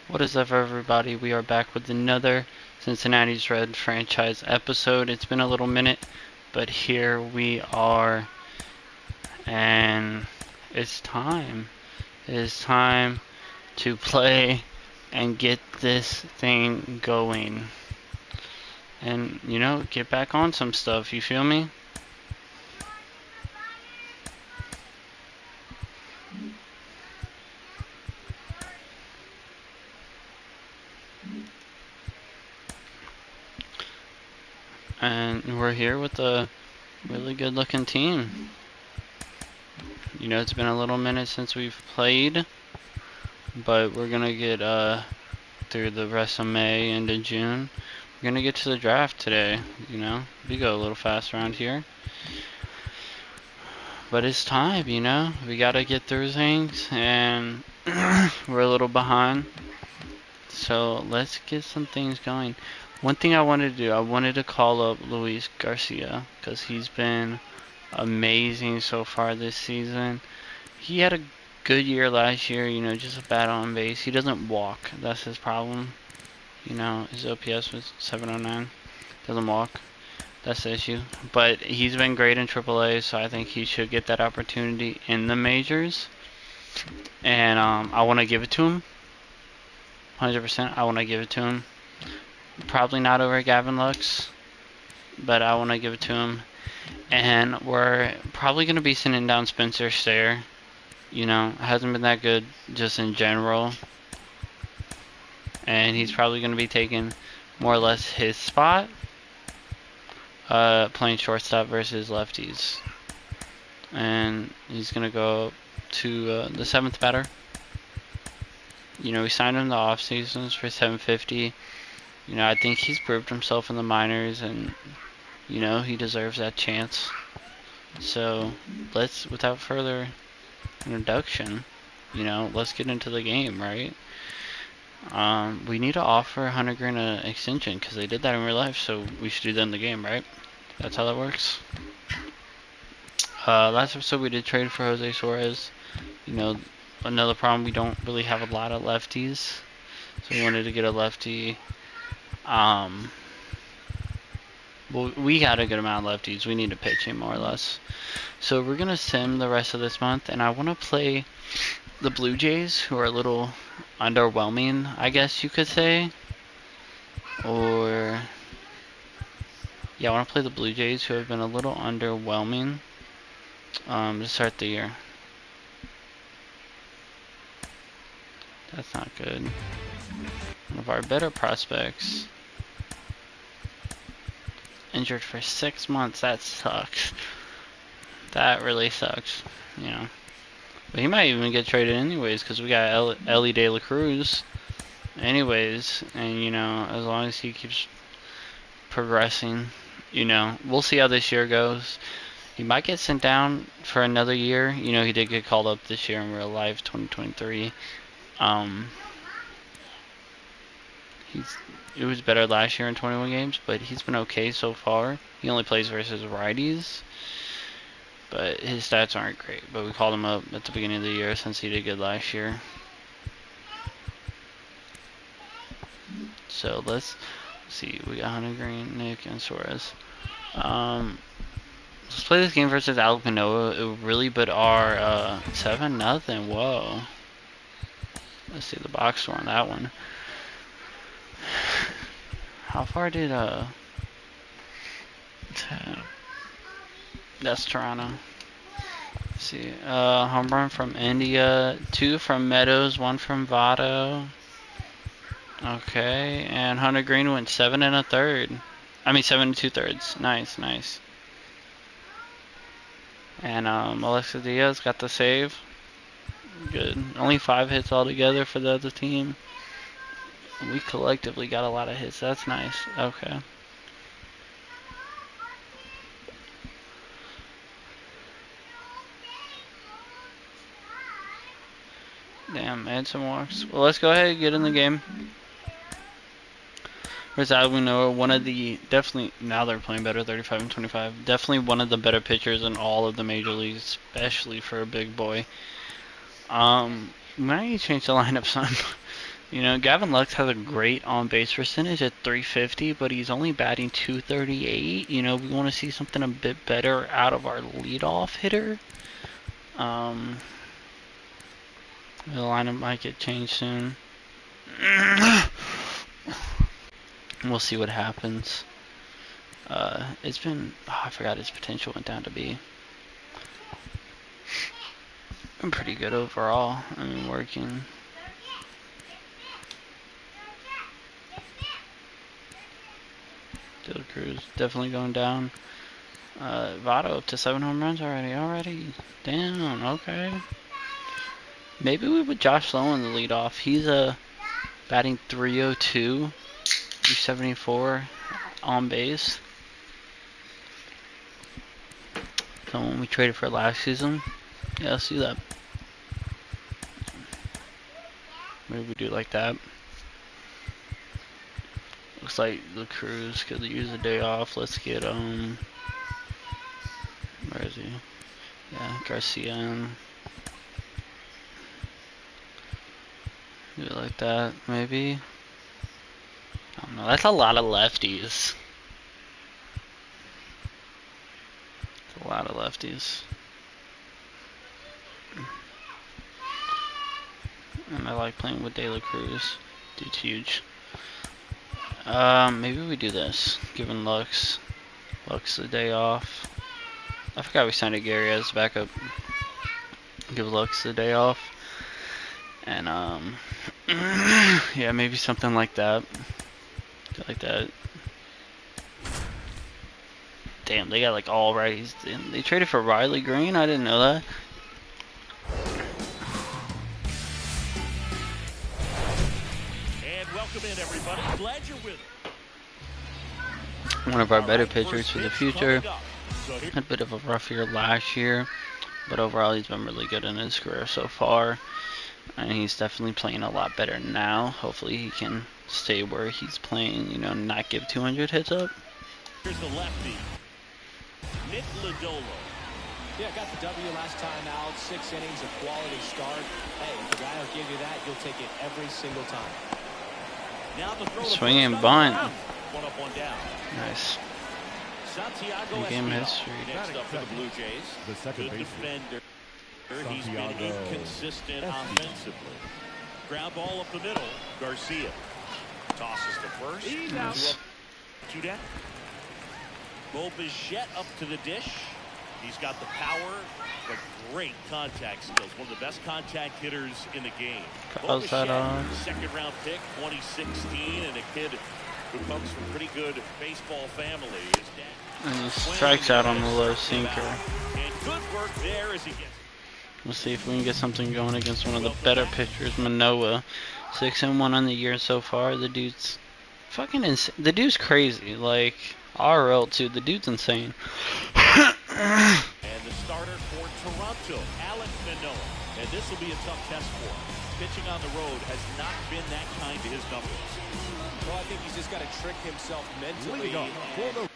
What is up, everybody? We are back with another Cincinnati's Red franchise episode. It's been a little minute, but here we are, and it's time. It is time to play and get this thing going. And, get back on some stuff, you feel me? And we're here with a really good looking team. It's been a little minute since we've played, but we're gonna get through the rest of May into June. We're gonna get to the draft today. We go a little fast around here, but it's time. We gotta get through things, and we're a little behind. So let's get some things going. One thing I wanted to do, I wanted to call up Luis Garcia because he's been amazing so far this season. He had a good year last year, just a bad on base. He doesn't walk. That's his problem. His OPS was 709. Doesn't walk. That's the issue. But he's been great in AAA, so I think he should get that opportunity in the majors. And I want to give it to him. 100%. I want to give it to him. Probably not over Gavin Lux, but I want to give it to him. And we're probably going to be sending down Spencer Steer. Hasn't been that good just in general. And he's probably going to be taking more or less his spot, playing shortstop versus lefties. And he's going to go to the 7th batter. We signed him in the off seasons for $750. I think he's proved himself in the minors, and he deserves that chance. So let's, without further introduction, let's get into the game, right? We need to offer Hunter Green an extension because they did that in real life, so we should do that in the game, right? That's how that works. Last episode we did trade for Jose Suarez. Another problem, we don't really have a lot of lefties, so we wanted to get a lefty. Well, we got a good amount of lefties. We need to pitch him more or less. So we're gonna sim the rest of this month, and I want to play the Blue Jays, who are a little underwhelming, I guess you could say. Or yeah, I want to play the Blue Jays, who have been a little underwhelming to start the year. That's not good. One of our better prospects injured for 6 months. That sucks. That really sucks. But he might even get traded anyways because we got Ellie De La Cruz anyways. And, as long as he keeps progressing, we'll see how this year goes. He might get sent down for another year. He did get called up this year in real life, 2023. It was better last year in 21 games, but he's been okay so far. He only plays versus righties, but his stats aren't great. But we called him up at the beginning of the year since he did good last year. So let's see. We got Hunter Green, Nick, and Suarez. Let's play this game versus Alek Manoah. It really but our 7-0. Whoa. Let's see the box score on that one. How far did that's Toronto. Let's see. Home run from India, 2 from Meadows, 1 from Votto. Okay, and Hunter Green went 7 1/3. I mean 7 2/3. Nice, nice. And Alexa Diaz got the save. Good. Only 5 hits altogether for the other team. We collectively got a lot of hits. That's nice. Okay. Damn, and some walks. Well, let's go ahead and get in the game. Whereas Alek Manoah, one of the, definitely, now they're playing better, 35 and 25. Definitely one of the better pitchers in all of the major leagues, especially for a big boy. We might need to change the lineup some. You know, Gavin Lux has a great on-base percentage at 350, but he's only batting 238. You know, we want to see something a bit better out of our leadoff hitter. The lineup might get changed soon. We'll see what happens. It's been, I forgot his potential went down to B. Been pretty good overall. I mean, working. De La Cruz definitely going down. Votto up to 7 home runs already. Damn, okay. Maybe we put Josh Lowe in the leadoff. He's batting 302, 374 on base. So when we traded for last season, yeah, let's do that. Maybe we do like that. Looks like the Cruz could use a day off. Let's get where is he? Yeah, Garcia in. Do it like that, maybe. I don't know. That's a lot of lefties. That's a lot of lefties. And I like playing with De La Cruz. Dude's huge. Maybe we do this. Giving Lux the day off. I forgot we signed a Gary as backup. Give Lux the day off. And yeah, maybe something like that. Like that. Damn, they got like all righties. They traded for Riley Green? I didn't know that. And welcome in, everybody. Glad you're with us. One of our better pitchers for the future. Had a bit of a rough year last year, but overall he's been really good in his career so far. And he's definitely playing a lot better now. Hopefully he can stay where he's playing, you know, not give 200 hits up. Here's the lefty, Nick Lodolo. Yeah, got the W last time out. 6 innings, a quality start. Hey, if the guy will give you that, you'll take it every single time. Now the throw Swing and bunt. One up, one down. Nice. Santiago Game Espinal. history. Next up for the Blue Jays. The second Good baseman. defender. He's been Santiago inconsistent Espinal. offensively. Ground ball up the middle. Garcia tosses to first. Nice. Two down. Bo Bichette up to the dish. He's got the power, but great contact skills. One of the best contact hitters in the game. Bo How's that Bichette, on? second round pick, 2016, and a kid who comes from a pretty good baseball family. His dad And he strikes out on the low sinker. and good work there as he gets. We'll see if we can get something going against one of the better pitchers, Manoa. 6-1 on the year so far. The dude's fucking insane. The dude's crazy. Like, RL too. The dude's insane. And the starter for Toronto, Alek Manoa. And this will be a tough test for him. Pitching on the road has not been that kind to his numbers. Well, I think he's just got to trick himself mentally Leading and off for the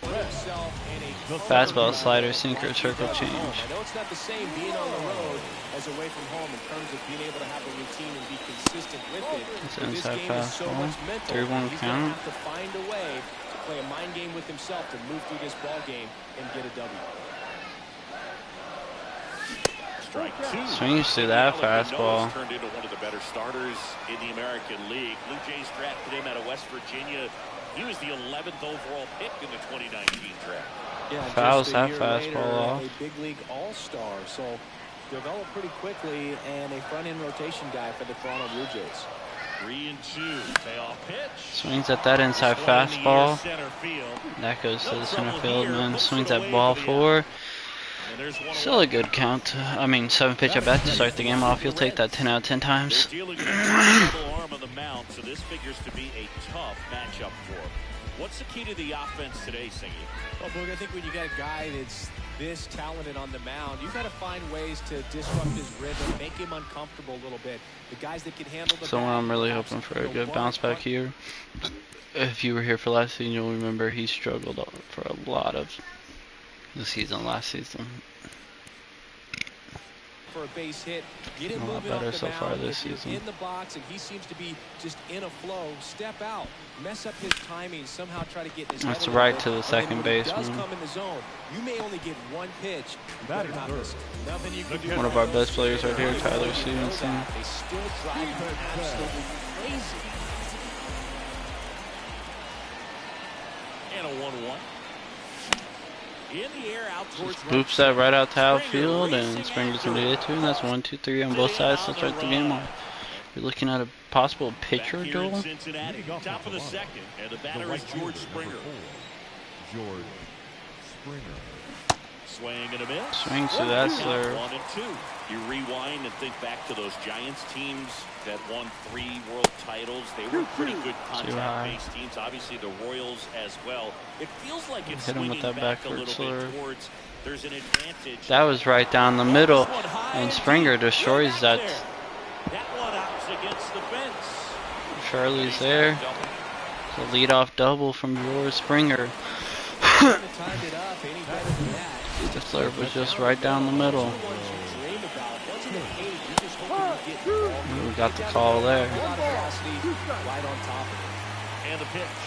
put himself in a Fastball, slider, sinker, circle change. I know it's not the same being on the road as away from home in terms of being able to have a routine and be consistent with it. It's But this inside game is so fastball. much mental. 3-1 He's count. going to have to find a way to play a mind game with himself to move through this ball game and get a W. Strike two. Swings to that Alek fastball. Manoa's turned into one of the better starters in the American League. Blue Jays drafted him out of West Virginia. He was the 11th overall pick in the 2019 draft. Yeah, Fouls just a that year fastball later, off. a big league all-star. So developed pretty quickly and a front-end rotation guy for the Toronto Blue Jays. 3-2. Payoff pitch. Swings at that inside Swung in the fastball. center field. That goes to No the center trouble field, here. man. Hooks Swings it at away ball for the 4. out. And there's one Still a good count. I mean, 7 pitch at bat to start the game off. You'll take that 10 out of 10 They're times. dealing with a double arm on the mound, so this figures to be a tough matchup for him. What's the key to the offense today, Singy? Well, Boog, I think when you got a guy that's this talented on the mound, you got to find ways to disrupt his rhythm, make him uncomfortable a little bit. The guys that can handle the So bat, I'm really perhaps, hoping for a you know, good bounce back here. If you were here for last season, you'll remember he struggled for a lot of the season last season. for a base hit. Get him A lot moving off better the so far mound. this If you're season. in the box and he seems to be just in a flow, step out, mess up his timing, somehow try to get in his head That's a little right bit. to the And then second when he does baseman. come in the zone, you may only get one pitch. You better not miss it. Nothing you can do. One of our best players right here, Tyler Stevenson. They still drive you absolutely crazy. And a 1-1. In the air out towards Boops that right out to outfield, and Springer's gonna get it too. And that's 1, 2, 3 on both sides. Let's start the game off. You're looking at a possible pitcher back here duel. in Cincinnati, top of the second, and the batter is George Springer. George Springer. Swing and a miss. Swing to that, sir. 1 and 2. You rewind and think back to those Giants teams that won 3 world titles. They were pretty good contact-based teams. Obviously, the Royals as well. It feels like it's Hit him with swinging that back a backward little slur. bit towards. There's an advantage. That was right down the middle, and Springer destroys that. That one out against the fence. Charlie's there. The leadoff double from George Springer. The serve was just right down the middle. We got the call there. And the pitch.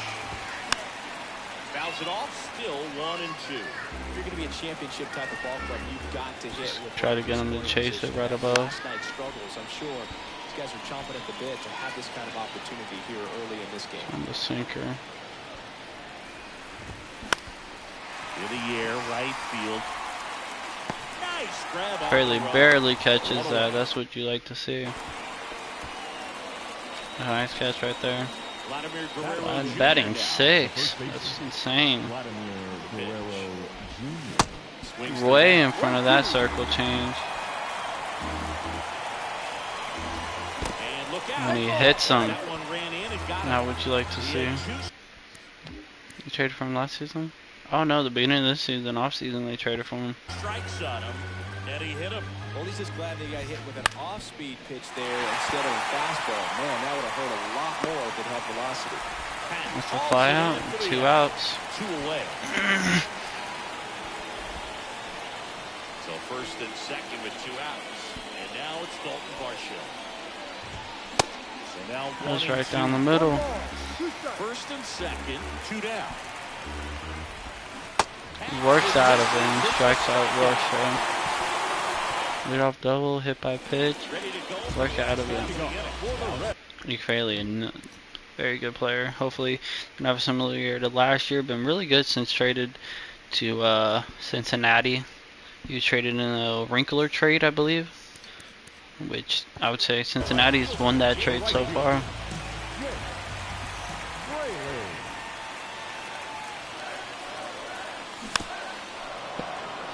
Fouls it off, still 1 and 2. If you're going to be a championship type of ball club, you've got to hit. Try to get him to chase it right above. Last night's struggles, I'm sure these guys are chomping at the bit to have this kind of opportunity here early in this game. On the sinker. In the air, right field. Nice grab. Fairly barely catches that. That's what you like to see. A nice catch right there. Batting 6. That's insane. Way in front of that circle change. When he hits him. Not what you like to see. You traded for him last season? Oh no, the beginning of this season, off season, they traded for him. Strikes on him, and he hit him. Well, he's just glad they got hit with an off-speed pitch there instead of a fastball. Man, that would have hurt a lot more if it had velocity. That's a fly out, 2 outs. 2 away. So first and second with 2 outs. And now it's Dalton Varsho. So now That's right down the middle. First and second, 2 down. He works out of it and strikes out Varsho. Leadoff double, hit by pitch, work out of it. Nick Fraley, very good player. Hopefully, can have a similar year to last year. Been really good since traded to Cincinnati. He was traded in a Wrinkler trade, I believe, which I would say Cincinnati's won that trade so far.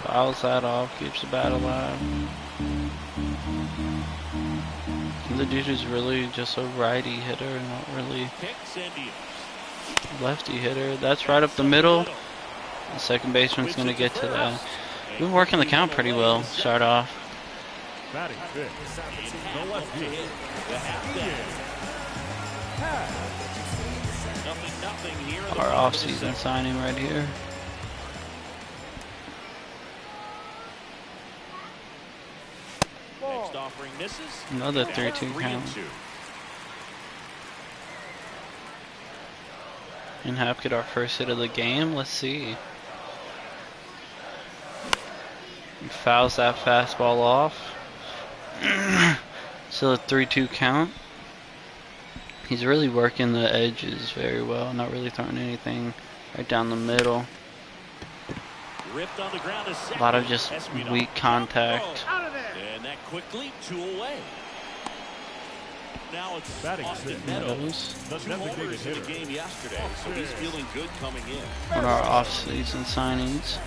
Fouls that off, keeps the bat alive. The dude is really just a righty hitter, not really lefty hitter. That's right up the middle. The second baseman's going to get to that. Been working the count pretty well, start off. Our off-season signing right here. Next offering misses. Another 3-2 count. And Hap get our first hit of the game. Let's see. He fouls that fastball off. Still a 3-2 count. He's really working the edges very well. Not really throwing anything right down the middle. Ripped on the ground A lot of just weak contact. And that quickly, 2 away. Now it's Austin Meadows. 2 homers in the game yesterday, so he's feeling good coming in. One of our off-season signings.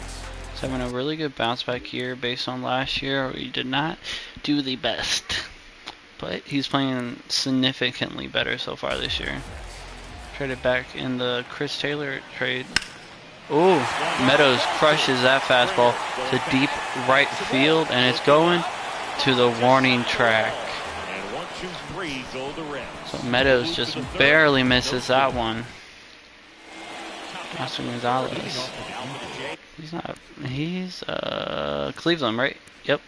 He's having a really good bounce back year based on last year where he did not do the best. But he's playing significantly better so far this year. Traded back in the Chris Taylor trade. Ooh, Meadows crushes that fastball to deep right field, and it's going to the warning track. And 1, 2, 3 go the Reds. So Meadows just barely misses that one. Oscar Gonzalez. He's not. He's Cleveland, right? Yep.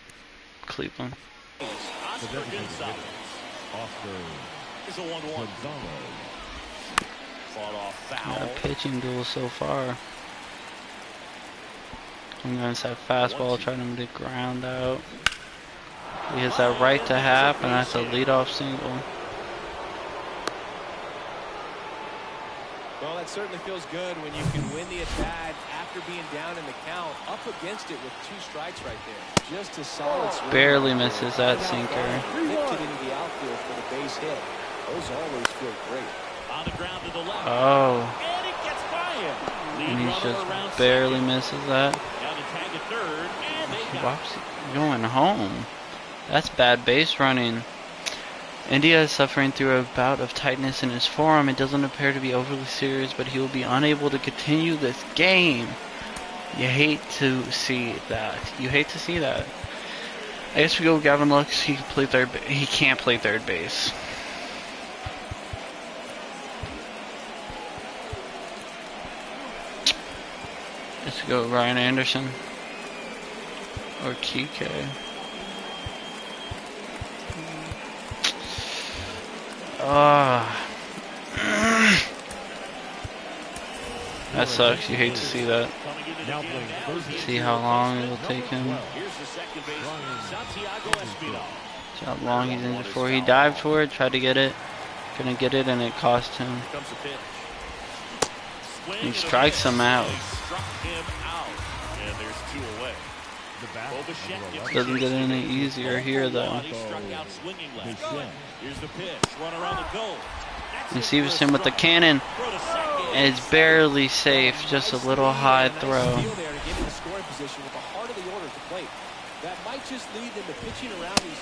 Cleveland. The Oscar designated Gonzalez hitter, Oscar is a 1-1. Gonzalez. Fought off Yeah, foul. pitching duel so far. I'm going to that fastball, trying him to ground out. He hits that right to half, and that's a leadoff single. Well, that certainly feels good when you can win the at-bat after being down in the count, up against it with 2 strikes right there. Just a solid swing. Barely misses that sinker. Lifted into the outfield for the base hit. Those always feel great. On the ground to the left. Oh, And it gets by him. and Lead he runner around just barely second. misses that. Down to tag at third, and they got Whoops, going home. That's bad base running. India is suffering through a bout of tightness in his forearm. It doesn't appear to be overly serious, but he will be unable to continue this game. You hate to see that. You hate to see that. I guess we go with Gavin Lux. He can play third. He can't play third base. Let's go with Ryan Anderson or Kike. That sucks. You hate to see that. coming into the Now game playing now. third He's See how long it will take him. Here's the second baseman, Santiago Espino. See how long he's in before he dived for it. Tried to get it. Couldn't get it, and it cost him. Here comes the pitch. Swing He and a strikes miss. him out. They struck him out. And there's 2 away. The bat, Bobichette number gets 11. Doesn't get any easier here, though. He struck out swinging left. Bichette. Here's the pitch. Run around the goal. That's And it for a Severson with the strike. cannon. Throw to second. And it's barely safe. Just a little high throw. Nice feel there to get in the scoring position with the heart of the order at the plate. That might just lead them to pitching around these.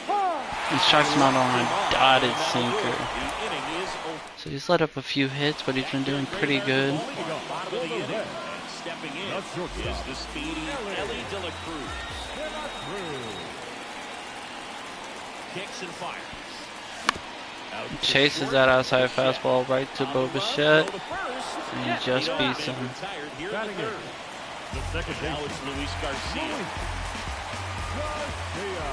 He strikes him out on a dotted The sinker. inning is over. So he's let up a few hits, but he's been doing pretty good. Bottom of the inning. And stepping in That's shortstop. is the speedy Ellie De La Cruz. Kicks and fires. Out to Chases short. that outside fastball right to On the run, Bobichette. throw to first. And he just Leadoff beats man him. retired here in Batting the in. third. The second Now baseman, it's Luis Garcia. Garcia.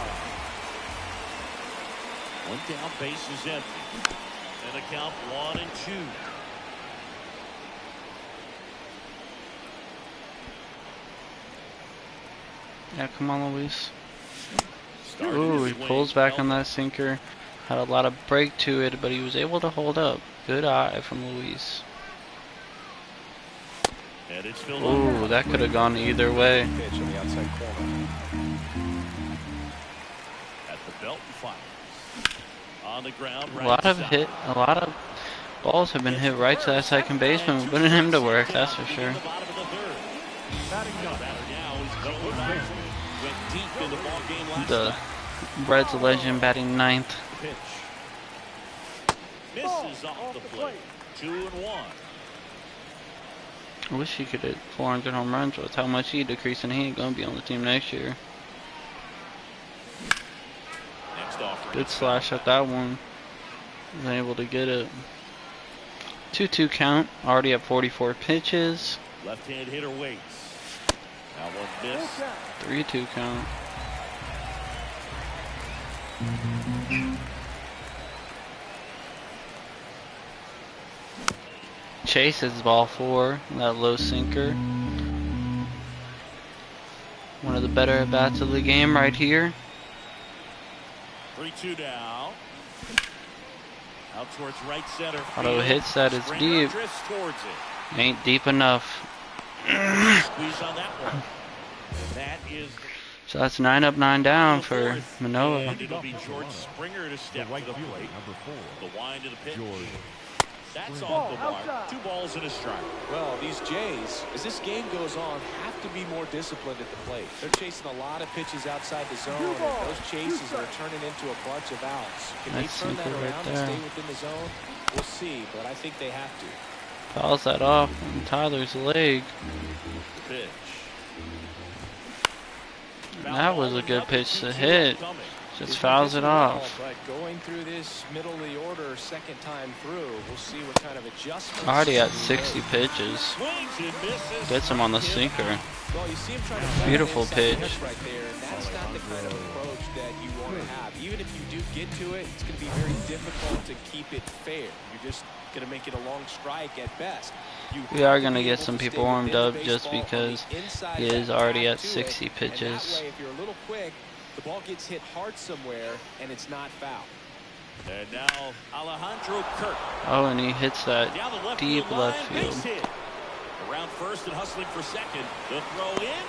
One down, base is empty. And the count 1-2. Yeah, come on, Luis. Started Ooh, his he swing, pulls back on held that sinker. Had a lot of break to it, but he was able to hold up. Good eye from Luis. And it's filled Ooh, up. that could have gone either way. Pitch on the outside corner. At the belt and fires. On the ground, A right lot of side. balls have been hit right to that second baseman. We're putting him to work, that's for sure. The bottom of the third. Batting ninth, Batter now is Joe Bauer. Went deep in the ball game last The night. Reds legend batting ninth. Pitch. Misses off the plate. 2-1. I wish he could hit 400 home runs with how much he decreased, and he ain't gonna be on the team next year. Next offer. Good slash at that one. Was able to get it. 2-2 count. Already at 44 pitches. Left-hand hitter waits. That one missed. 3-2 count. Chases ball 4. That low sinker. One of the better at bats of the game right here. 3-2 now. Out towards right center. Auto field. hits that is Springer deep. drifts towards it. Ain't deep enough. Squeeze on that one. That is So that's 9 up, 9 down for fourth. Manoah. And it'll be George Springer to the step right to the fielder, plate. number 4, The wind of the pitch. George. That's off the mark. 2 balls and a strike. Well, these Jays, as this game goes on, have to be more disciplined at the plate. They're chasing a lot of pitches outside the zone, and those chases are turning into a bunch of outs. Can they Nice turn that sinker right around and there. stay within the zone? We'll see, but I think they have to. Fouls that off on Tyler's leg. Pitch. That was a good pitch to hit. Just He's fouls it been pitching well, off. but going through this middle of the order second time through, we'll see what kind of adjustments. Already at he 60 makes. pitches. Swings and misses. Gets him on the Strike him sinker. out. Well, you see him trying to play Beautiful an inside pitch. right there, and that's not the kind of approach that you want to have. Even if you do get to it, it's going to be very difficult to keep it fair. You're just going to make it a long strike at best. We are going to get some people warmed up just because he is already at 60 pitches. And that way, if you're a little quick, the ball gets hit hard somewhere, and it's not foul. And now Alejandro Kirk. Oh, and he hits that Down the left deep field left line, field. base hit. Around first and hustling for second. The throw in.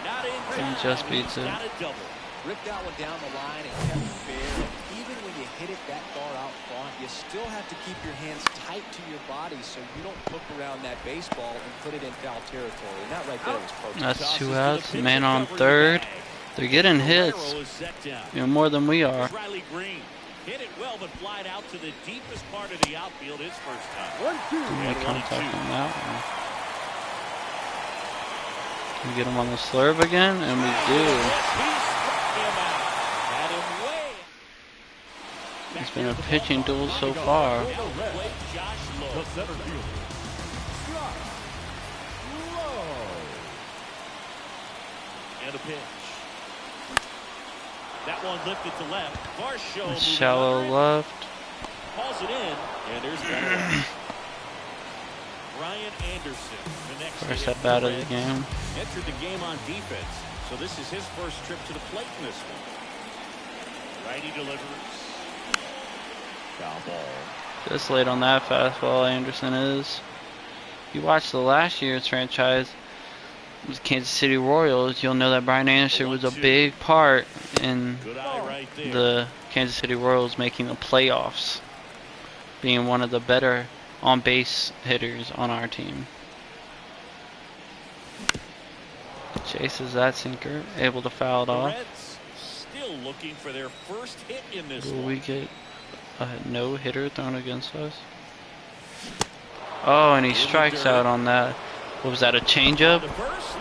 Not in time. He just beats He's it. got a double. Ripped that one down the line and kept it fair. Even when you hit it that far out front, you still have to keep your hands tight to your body so you don't hook around that baseball and put it in foul territory. And that right there was perfect. That's Tosses to 2 the outs. pitcher, Man on covering the third. bag. They're getting hits, Guerrero is set down. more than we are. Here's Riley Green. Hit it well, but flied out to the deepest part of the outfield his first time. Make contact on that one. Can we get him on the slurve again? And we do. He struck him out. Had him way. It's been a pitching duel so far. Now the plate, Josh The Lowe. center fielder. Low. And a pitch. That one lifted to left. Varsho moving Shallow under it. left. Hauls it in, and there's better. Brian Anderson, the next First to hit at for bat the of the Reds. game. Entered the game on defense, so this is his first trip to the plate in this one. Righty delivers. Foul ball. Just late on that fastball, Anderson is. You watch the last year's franchise, with Kansas City Royals, you'll know that Brian Anderson was a big part in Good eye right there. the Kansas City Royals making the playoffs, being one of the better on-base hitters on our team. Chases that sinker, able to foul it The off. Reds still looking for their first hit in this Will one. we get a no-hitter thrown against us? Oh, and he strikes out on that. What was that, a changeup? The first,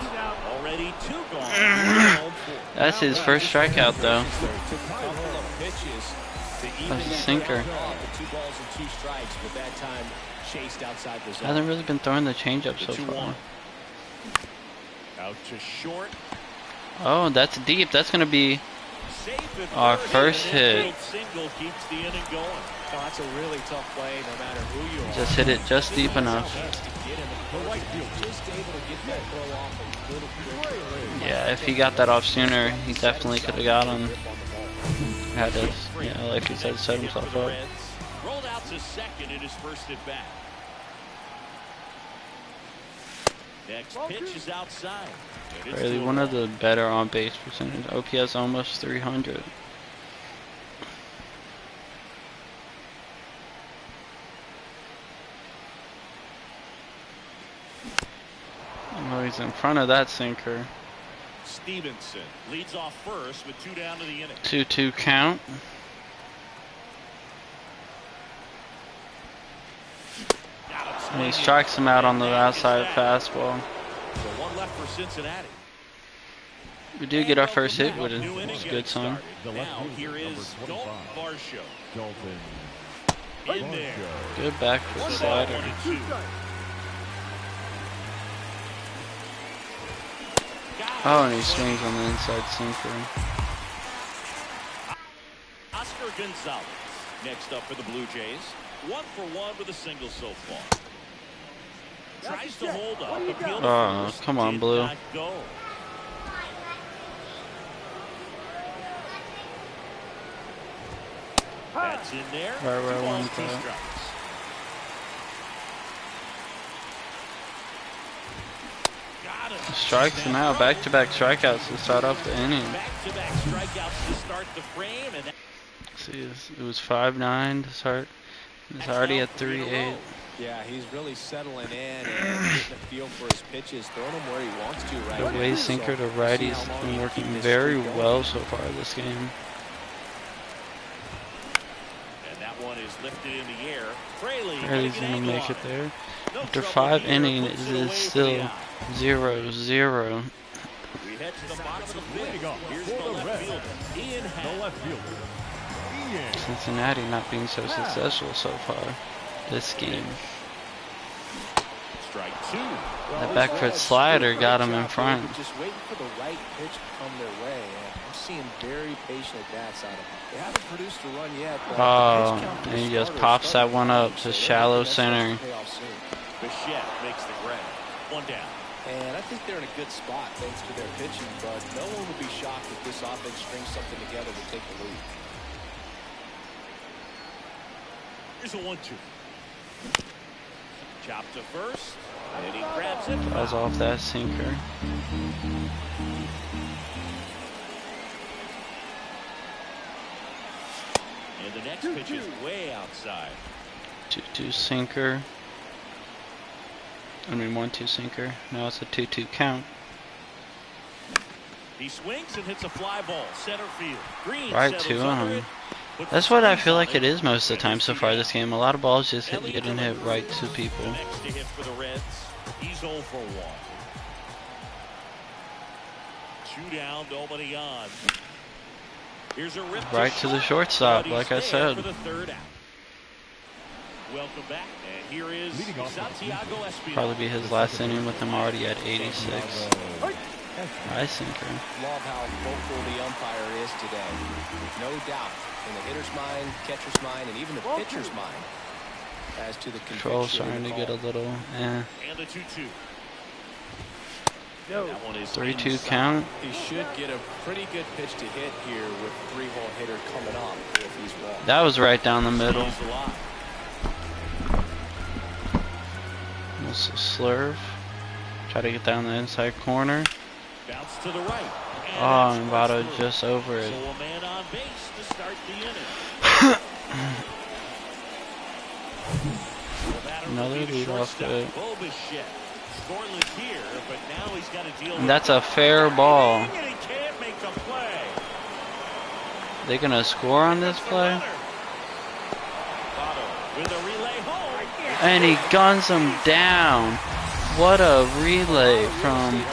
already two gone. That's his first strikeout, though. Took a couple of pitches to even That's a that sinker. round off with 2 balls and 2 strikes, but that time chased outside the zone. Hasn't really been throwing the changeup The so 2-1. far. Out to short. Oh, that's deep. That's going to be Safe at our first, first and hit. an infield single keeps the inning going. No, that's a really tough play no matter who you are. Just hit it just deep enough. The right fielder. Just able to get that throw off a little quicker. Yeah, if he got that off sooner, he definitely could have got him. Had to, like you said, set himself For the up. Reds. Rolled out to second in his first at bat. Next pitch is outside. And it's Really to a one of ball. the better on base percentage. OPS almost 300. Oh, he's in front of that sinker. Stevenson leads off first with 2 down to the inning. 2-2 count. Got him And he swinging. strikes him out on the And that outside is that. fastball. So 1 left for Cincinnati. We did get our first hit, Now, which new inning is a getting good sign. started. The left Now fielder, here number is 25. Dalton Varsho. Dalton. In there. Good back foot 1 ball, slider. 1-2. Oh, and he swings on the inside sinker. Oscar Gonzalez next up for the Blue Jays. 1 for 1 with a single so far. Tries to hold up. Appeal to Oh, first. come on, Did Blue. not go. That's in there. Right where I 2 balls, wanted 2 that. strikes. Got him. Strikes him out. Back-to-back strikeouts to start off the inning. Back-to-back strikeouts to start the frame, and See, it was 5-9 to start. It's already at 3-8. Yeah, he's really settling in and getting a feel for his pitches, throwing them where he wants to right The now. way sinker to righties has been working very well so far this game. and that one is lifted in the air. Fraley Fraley's getting an gonna angle make on it there. No After trouble 5 here, innings, puts it away is for the still out. 0-0. We head to the bottom of the fifth. Leading off Here's for the the left Reds. fielder, Ian The Happ. left fielder, Ian. Cincinnati not being so successful so far this game. Strike two. That back foot slider got him in front. Just waiting for the right pitch to come their way, and I'm seeing very patient at bats out of them. They haven't produced a run yet. But Oh, the pitch count for and the he just starter pops is that one starting up so to they're shallow hoping that starts center. to pay off soon. Bichette makes the grab. One down. And I think they're in a good spot thanks to their pitching, but no one would be shocked if this offense strings something together to take the lead. Here's a 1-2. Chop to first, and he grabs it. Fouls off that sinker. And the next pitch is way outside. 2-2 sinker. I mean 1-2 sinker. Now it's a 2-2 count. He swings and hits a fly ball, center field. Green Right settles to under him. it, puts That's the what I squeeze feel on like it is most of the time so far this game. A lot of balls just getting hit right to people. The next to hit for the Reds. He's 0 for 1. 2 down, nobody on. Here's a rip Right to the shortstop, but he's like I there said. for the third out. Welcome back, and here is Leading off Santiago Espinal. Probably be his last inning with him already at 86. High sinker. Love how vocal the umpire is today. No doubt in the hitter's mind, catcher's mind, and even the pitcher's mind as to the Control conviction starting in to the get a call. little And the 2-2. That one is 3-2 inside. count. He should get a pretty good pitch to hit here with the 3-hole hitter coming up if he's walked. That was right down the middle. He's alive. Almost a slurve. Try to get down the inside corner. Bounce to the right. Oh, And and that's Votto through. just over it. So a man on base to start the inning. The batter will Another be the leadoff shortstop, hit. Bo Bichette. Scoreless here, but now he's got to deal And with that's a fair ball. and he can't make the play. They gonna score on this play? Votto with a relay home. And he guns him down. What a relay from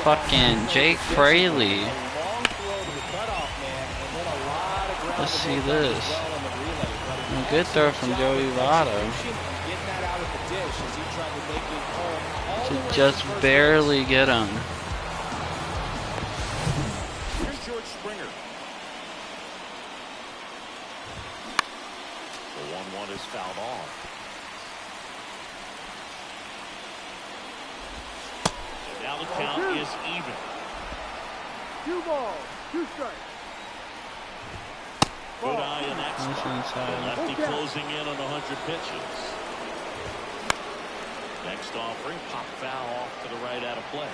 fucking Jake Fraley. Long throw to the cutoff man, and then a lot of ground Let's to see make this. well on the relay, but A good throw from Joey Votto. getting that out of the dish as he tried to make it home all the way To just first barely base. get him. Here's George Springer. The 1-1 is fouled off. And now the count is even. 2 balls, 2 strikes. Good eye in that Nice spot. inside. The lefty closing in on 100 pitches. Next offering, pop foul off to the right out of play.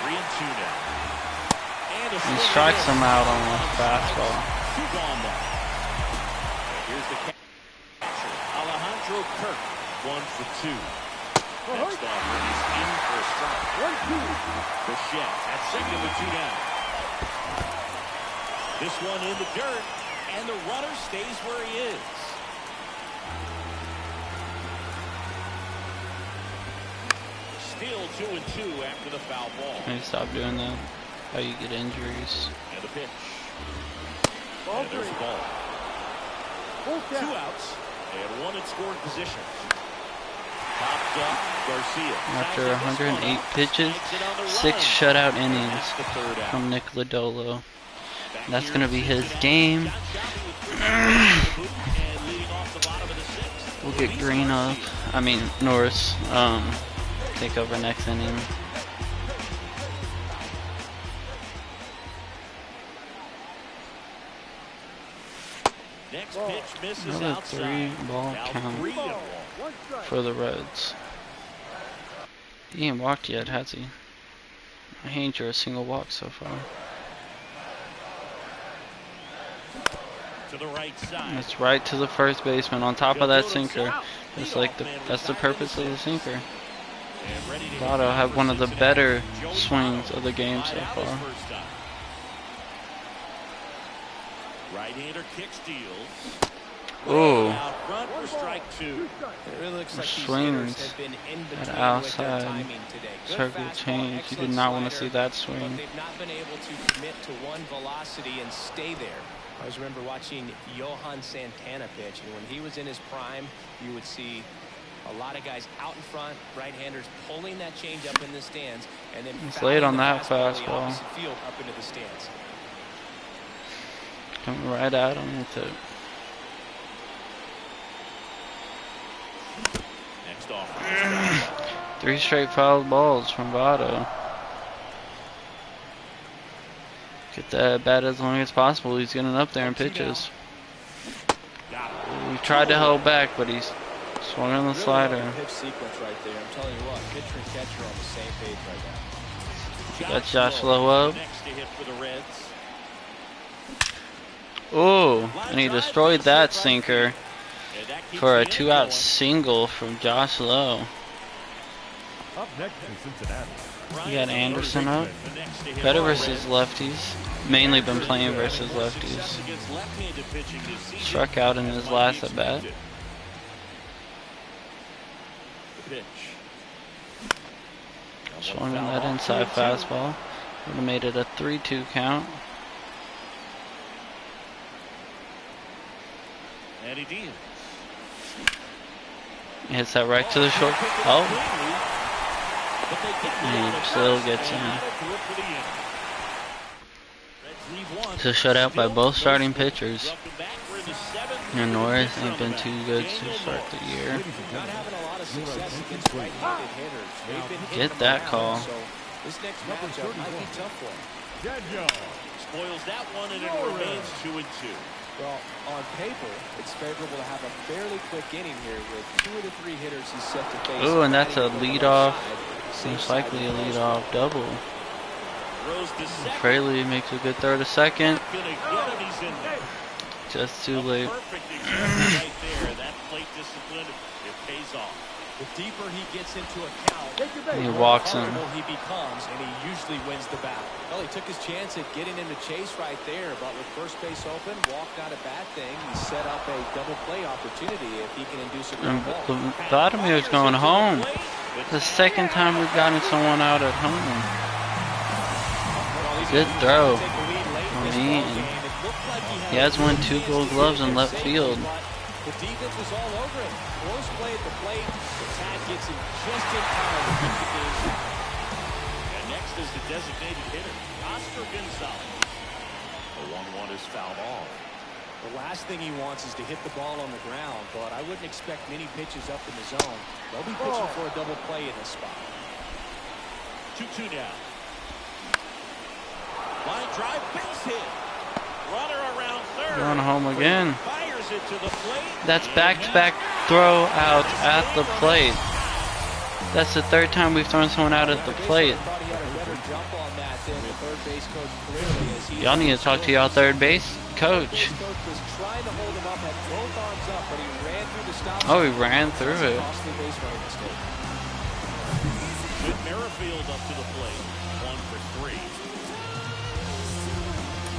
3-2 now. And a He swing strikes and him out on the fastball. 2 gone now. And here's the catcher, Alejandro Kirk, 1 for 2. Next offering is in for a strike. 1-2. Bichette at second with 2 down. This one in the dirt, and the runner stays where he is. Still 2-2 after the foul ball. Can you stop doing that? How you get injuries. And the pitch. Ball And there's 3. the ball. Full 2 count. outs and 1 in scoring position. Popped up Garcia. After Sounds like this 108 one up. pitches, Slides it on the 6 run. shutout And innings that's the third out. from Nick Lodolo. Back That's here gonna in be his Cincinnati, game. John Shelby with 3 and leading off the bottom of the 6th. We'll get He's Green on up. the field. I mean Norris. Take over next inning. Next pitch misses Another outside. 3-ball Now count 3-1. 1 strike. for the Reds. He ain't walked yet, has he? He ain't drew a single walk so far. To the right side. It's right to the first baseman on top of that sinker. It's like that's the purpose of the sinker. And ready to hit Votto had for one of the Cincinnati. better Joey swings Votto of the game lied so out his far. first time. Right-hander kick steals. Ooh. Out front for strike two. It really looks like these Swings hitters have been in at between with their outside timing today. Good circle fastball, change. You excellent did not want to slider, see that but swing. they've not been able to commit to one velocity and stay there. I always remember watching Johan Santana pitch, and when he was in his prime, you would see a lot of guys out in front, right-handers pulling that change up in the stands, and then It's late on fouling that the fastball in the fastball. opposite field up into the stands. Coming right at him with it. Next off. 3 straight foul balls from Votto. Get that bat as long as possible. He's getting up there in pitches. We tried to hold back, but he's swung on the Really slider. love the pitch sequence right there. I'm telling you what, pitcher and catcher are on the same page right now. Got Josh Lowe up. Next to hit for the Reds. Ooh, and he destroyed that sinker And that keeps for a the 2-out inning single from Josh Lowe. Up next in Cincinnati. going. You got Anderson up. The next to hit Better for the versus Reds. lefties. Mainly been playing versus More success lefties. against left-handed pitching this season, Struck out in as his might last be at bat. expected. The pitch. Swung on that inside fastball. Would have made it a 3-2 count. And he deals. Hits that right to the short. Oh, But they get And he the out still first gets and in. that'll do it for the inning. Reds leave one. it's a shutout by Still both no starting scores. pitchers. Welcome back. We're in the seventh. And Norris Pitcher ain't on the been mound, too good to Daniel start the Norris. year. Not having a lot of success against right-handed hitters. They've been hitting Get them that around, call. So this next matchup might be tough for him. Daniel. Spoils that one, and it remains 2-2. Well, on paper, it's favorable to have a fairly quick inning here with 2 of the 3 hitters he's set to face. Ooh, and that's a batting from the leadoff. left side. Same Most side likely a as the leadoff double. Throws to second. Fraley makes a good throw to second. Gonna get him. He's in there. Just too A late. perfect example right there. That plate discipline, it pays off. The deeper he gets into a count, Take your base. He the walks him. comfortable he becomes, and he usually wins the battle. Well, he took his chance at getting into chase right there, but with first base open, walked out a bad thing. He set up a double play opportunity if he can induce a And ground ball. Vladimir's going home. The second time we've gotten someone out at home. Well, he's Good able to throw. take the lead late in this Man. ballgame. It looked like He had has won 2 Gold Gloves in left field. The defense was all over him. Close play at the plate. The tag gets him just in time to keep the game back. And next is the designated hitter, Oscar Gonzalez. The 1-1 is fouled off. The last thing he wants is to hit the ball on the ground, but I wouldn't expect many pitches up in the zone. They'll be pitching for a double play in this spot. 2-2 now. Line drive, base hit. Runner around third. Going home again. Fires it to the plate. That's back-to-back throw outs at the plate. That's the 3rd time we've thrown someone out at the plate. I thought he had a better jump on that than the third base coach clearly as he Y'all need to talk to y'all third base coach. Base coach was trying to hold him up, had both arms up, but he ran through the stop. Oh, he sign. ran through That's a it. costly base running mistake. With Merrifield up to the plate. 1 for 3.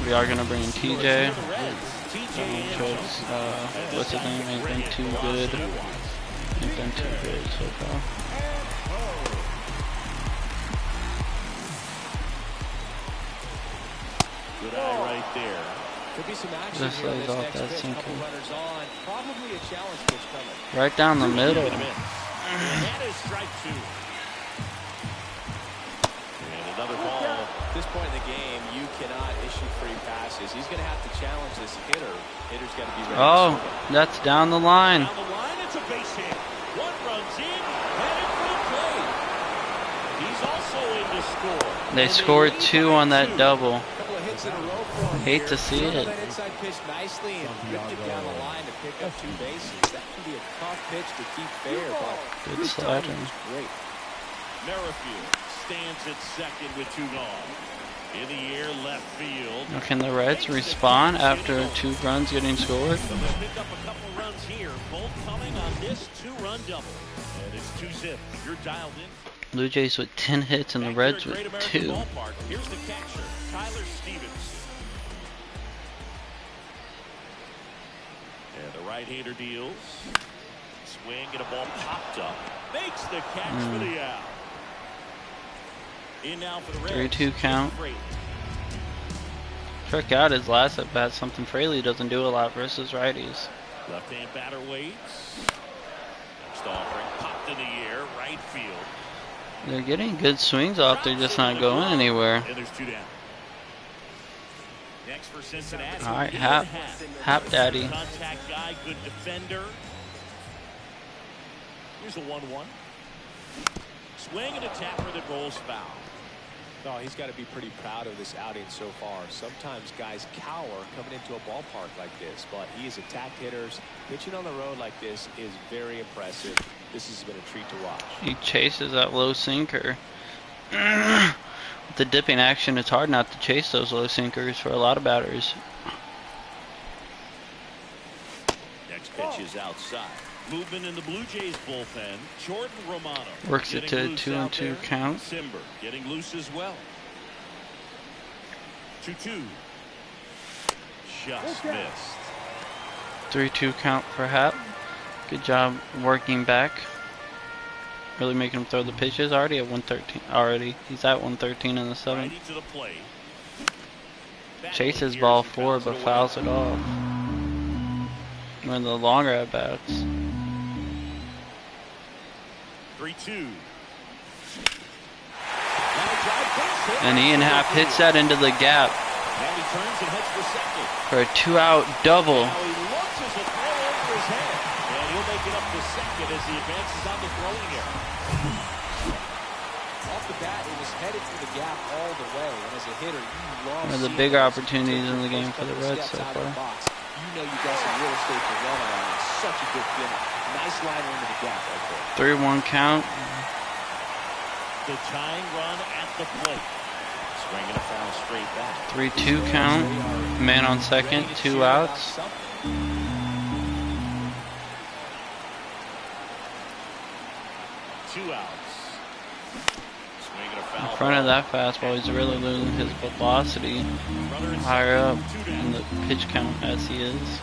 We are going to bring in TJ. The Reds. TJ Because, what's his name? Ain't been too good. Ain't been too good so far. Good eye right there. Could be some action Just here on lays this off next that pitch. sinker. Couple runners on. Probably a challenge pitch coming. Right down the middle. And that is strike 2. And another ball. At this point in the game, you cannot issue free passes. He's going to have to challenge this hitter. Hitter's got to be ready. Oh, to swing it. that's down the line. Down the line, it's a base hit. 1 runs in, headed for the plate. He's also in to score. They And scored lead 2 by on that 2. double. Couple of hits in a row for him Hate here. to see Threw it. that inside pitch nicely and ripped it down the line to pick up 2 bases. That can be a tough pitch to keep fair, but Good his slider. timing was great. Merrifield stands at second with 2 gone. In the air, left field. Now, can the Reds respond after 2 runs getting scored? They'll pick up a couple runs here, both coming on this 2-run double. And it's 2-zip. You're dialed in. Blue Jays with 10 hits and the Reds with 2. Ballpark. Here's the catcher, Tyler Stevens. And The right-hander deals. Swing and a ball popped up. Makes the catch for the out. In now for the Reds. 3-2 count. Struck out his last at bat, something Fraley doesn't do a lot versus righties. Left-hand batter waits. Next offering popped in the air, right field. They're getting good swings off, they're just not going anywhere. And there's 2 down. Next for Cincinnati. All right, Hap Daddy. Contact guy, good defender. Here's a 1-1. Swing and a tapper that rolls foul. Oh, he's got to be pretty proud of this outing so far. Sometimes guys cower coming into a ballpark like this, but he has attacked hitters. Pitching on the road like this is very impressive. This has been a treat to watch. He chases that low sinker. With the dipping action, it's hard not to chase those low sinkers for a lot of batters. Next pitch is outside. Movement in the Blue Jays bullpen. Jordan Romano Works it to a getting loose out 2-2 there. count. Simber getting loose as well. 2-2. Just missed. 3-2 count for Hap. Good job working back. Really making him throw the pitches. Already at 113. He's at 113 in the 7th. Righty to the plate. Chases ball 4 but fouls it off. One of the longer at bats. 3-2. And Ian Happ hits that into the gap And he turns and heads for second. for a 2-out double. Now he launches a throw over his head. And he'll make it up to second as he advances on the throwing area. Off the bat, it was headed for the gap all the way. And as a hitter, you love One of the seeing bigger those opportunities in the first game for the couple Reds steps so out of the far. box. You know you got some real estate to run around. It's such a good feeling. Nice liner into the gap right there. 3-1 count. The tying run at the plate. Swinging a foul straight back. 3-2 count. Man on second. 2 outs. Two outs. Swinging a foul. In front of that fastball, he's really losing his velocity higher up in the pitch count as he is.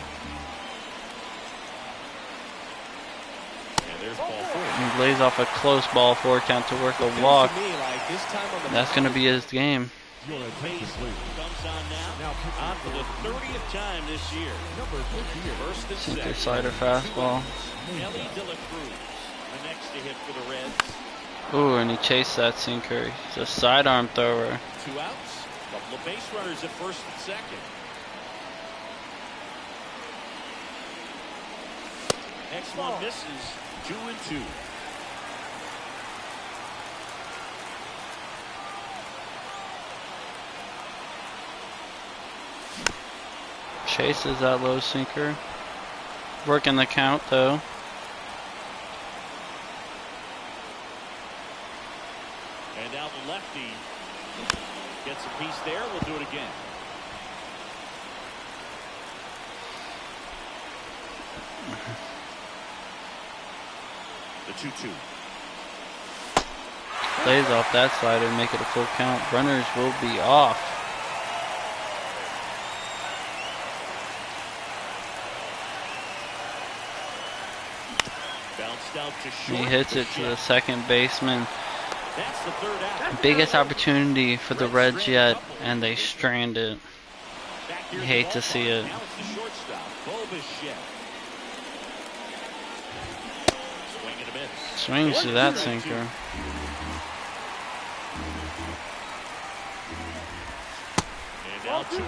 And there's ball 4. He lays off a close ball 4 count to work a walk. That's going to be his game. Your attention, please. Comes on now. On for the 30th time this year. Number 15. First and Sinker second. slider fastball. Ellie De La Cruz, the next to hit for the Reds. Ooh, and he chased that sinker. He's a sidearm thrower. 2 outs. Couple of base runners at first and second. Next one misses. 2-2. Chases that low sinker. Working the count though. And now the lefty gets a piece there. We'll do it again. The 2-2. Plays off that slider and make it a full count. Runners will be off. Bounced out to He short. hits it to the second baseman. That's the third out. Biggest opportunity for the Reds yet, and they strand it. Back here You in hate the to see it. ballpark. Now it's the shortstop, Bobichette. Swing and a miss. Swings to that sinker. And now 2-2.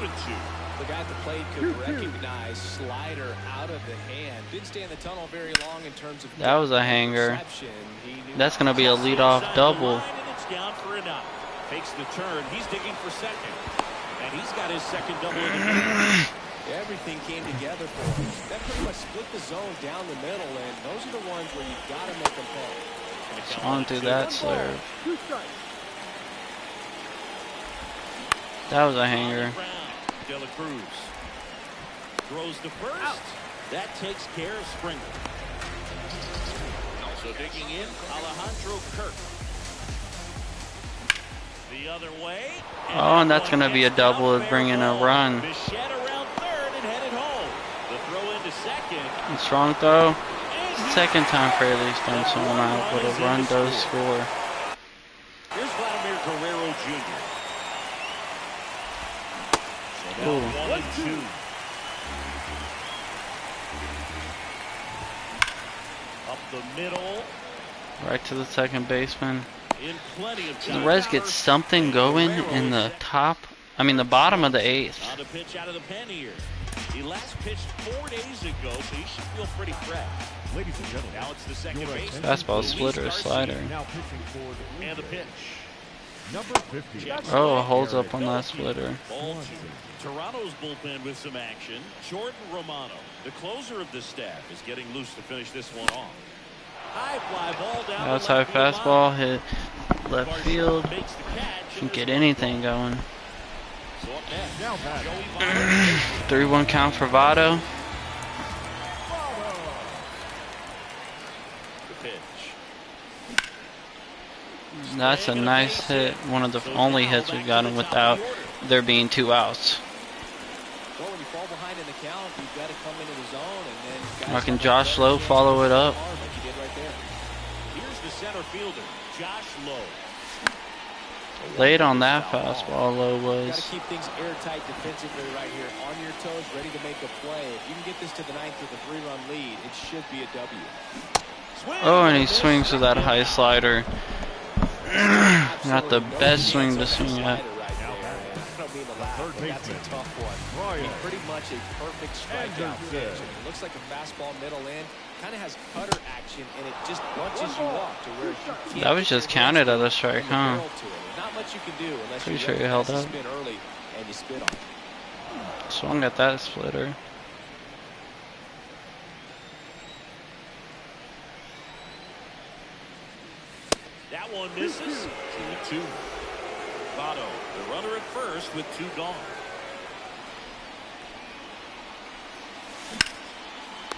The guy at the plate could recognize slider out of the hand. Didn't stay in the tunnel very long in terms of That was a hanger. perception. He knew That's going to be a leadoff Inside the double. line, and it's down for a knock. Takes the turn. He's digging for second. And he's got his second double in the game. everything came together for him. That pretty much split the zone down the middle, and those are the ones where you've got to make them pay. On through that serve. 2 strikes. That was a hanger. De La Cruz throws the first. That takes care of Springer. Also digging in, Alejandro Kirk. The other way. Oh, and that's going to be a double of bringing a run. Bichette around third and headed home. The The throw into second. And strong throw. Second time Fraley's done someone out, but a run does score. Here's Vladimir Guerrero Jr. So now Ooh. 1-2. Up the middle. Right to the second baseman. In plenty of So time. the Reds get something going in the the bottom of the eighth. On the pitch out of the pen here. He last pitched 4 days ago, so he should feel pretty fresh. Ladies and gentlemen, Now it's the second your base. Fastball, splitter, slider. now pitching for the And the pitch. number 50. Oh, holds up on that splitter. Ball two. Toronto's bullpen with some action. Jordan Romano, the closer of the staff, is getting loose to finish this one off. High fly ball down. Outside fastball hit left field. Makes the catch. Can get anything going. So up next, Now back. Joey Votto. 3-1 count for Votto. The pitch. That's a nice hit. One of the only hits we've gotten without there being 2 outs. Well, when you fall behind in the count, you've got to come into the zone and then guys How can have Josh that Lowe chance follow it to up? hard like he did right there. Here's the center fielder, Josh Lowe. Late on that fastball, Lowe You got to was. keep things airtight defensively right here, on your toes, ready to make a play. If you can get this to the ninth with a 3-run lead, it should be a W. Swing. Oh, and he swings with that high slider. Not the Absolutely best no swing to chance on swing that at. slider right there. I don't mean to laugh, but that's a tough one. I mean, pretty much a perfect strikeout pitch. I mean, it looks like a fastball middle in. Kind of has cutter action, and it just bunches you off to where you can't That was get just your counted hands as a strike, on the huh? barrel to it. Not much you can do unless Pretty you sure he held recognize up. the spin early and you spit on it. Swung at that splitter. That one misses. 2-2. Votto, the runner at first with 2 gone.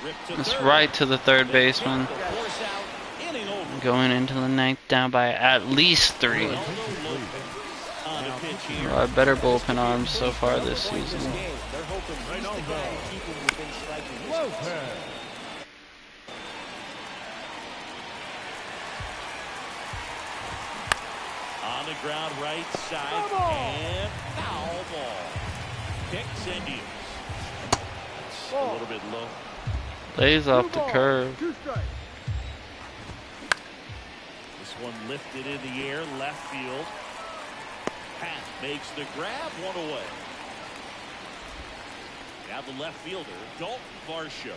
Ripped to It's third. right to the third baseman. The force out, inning over. Going into the ninth down by at least 3. Ronaldo Lopez on the pitch here. Our better bullpen arms so far this This season. game, they're hoping he's the guy to keep him within striking distance. Lopez. On the ground right side Foul ball. and foul ball. Picks Indians. It's a little bit low. Lays off 2 the balls, curve. 2 strikes. This one lifted in the air, left field. Pat makes the grab, 1 away. Now the left fielder, Dalton Varsho.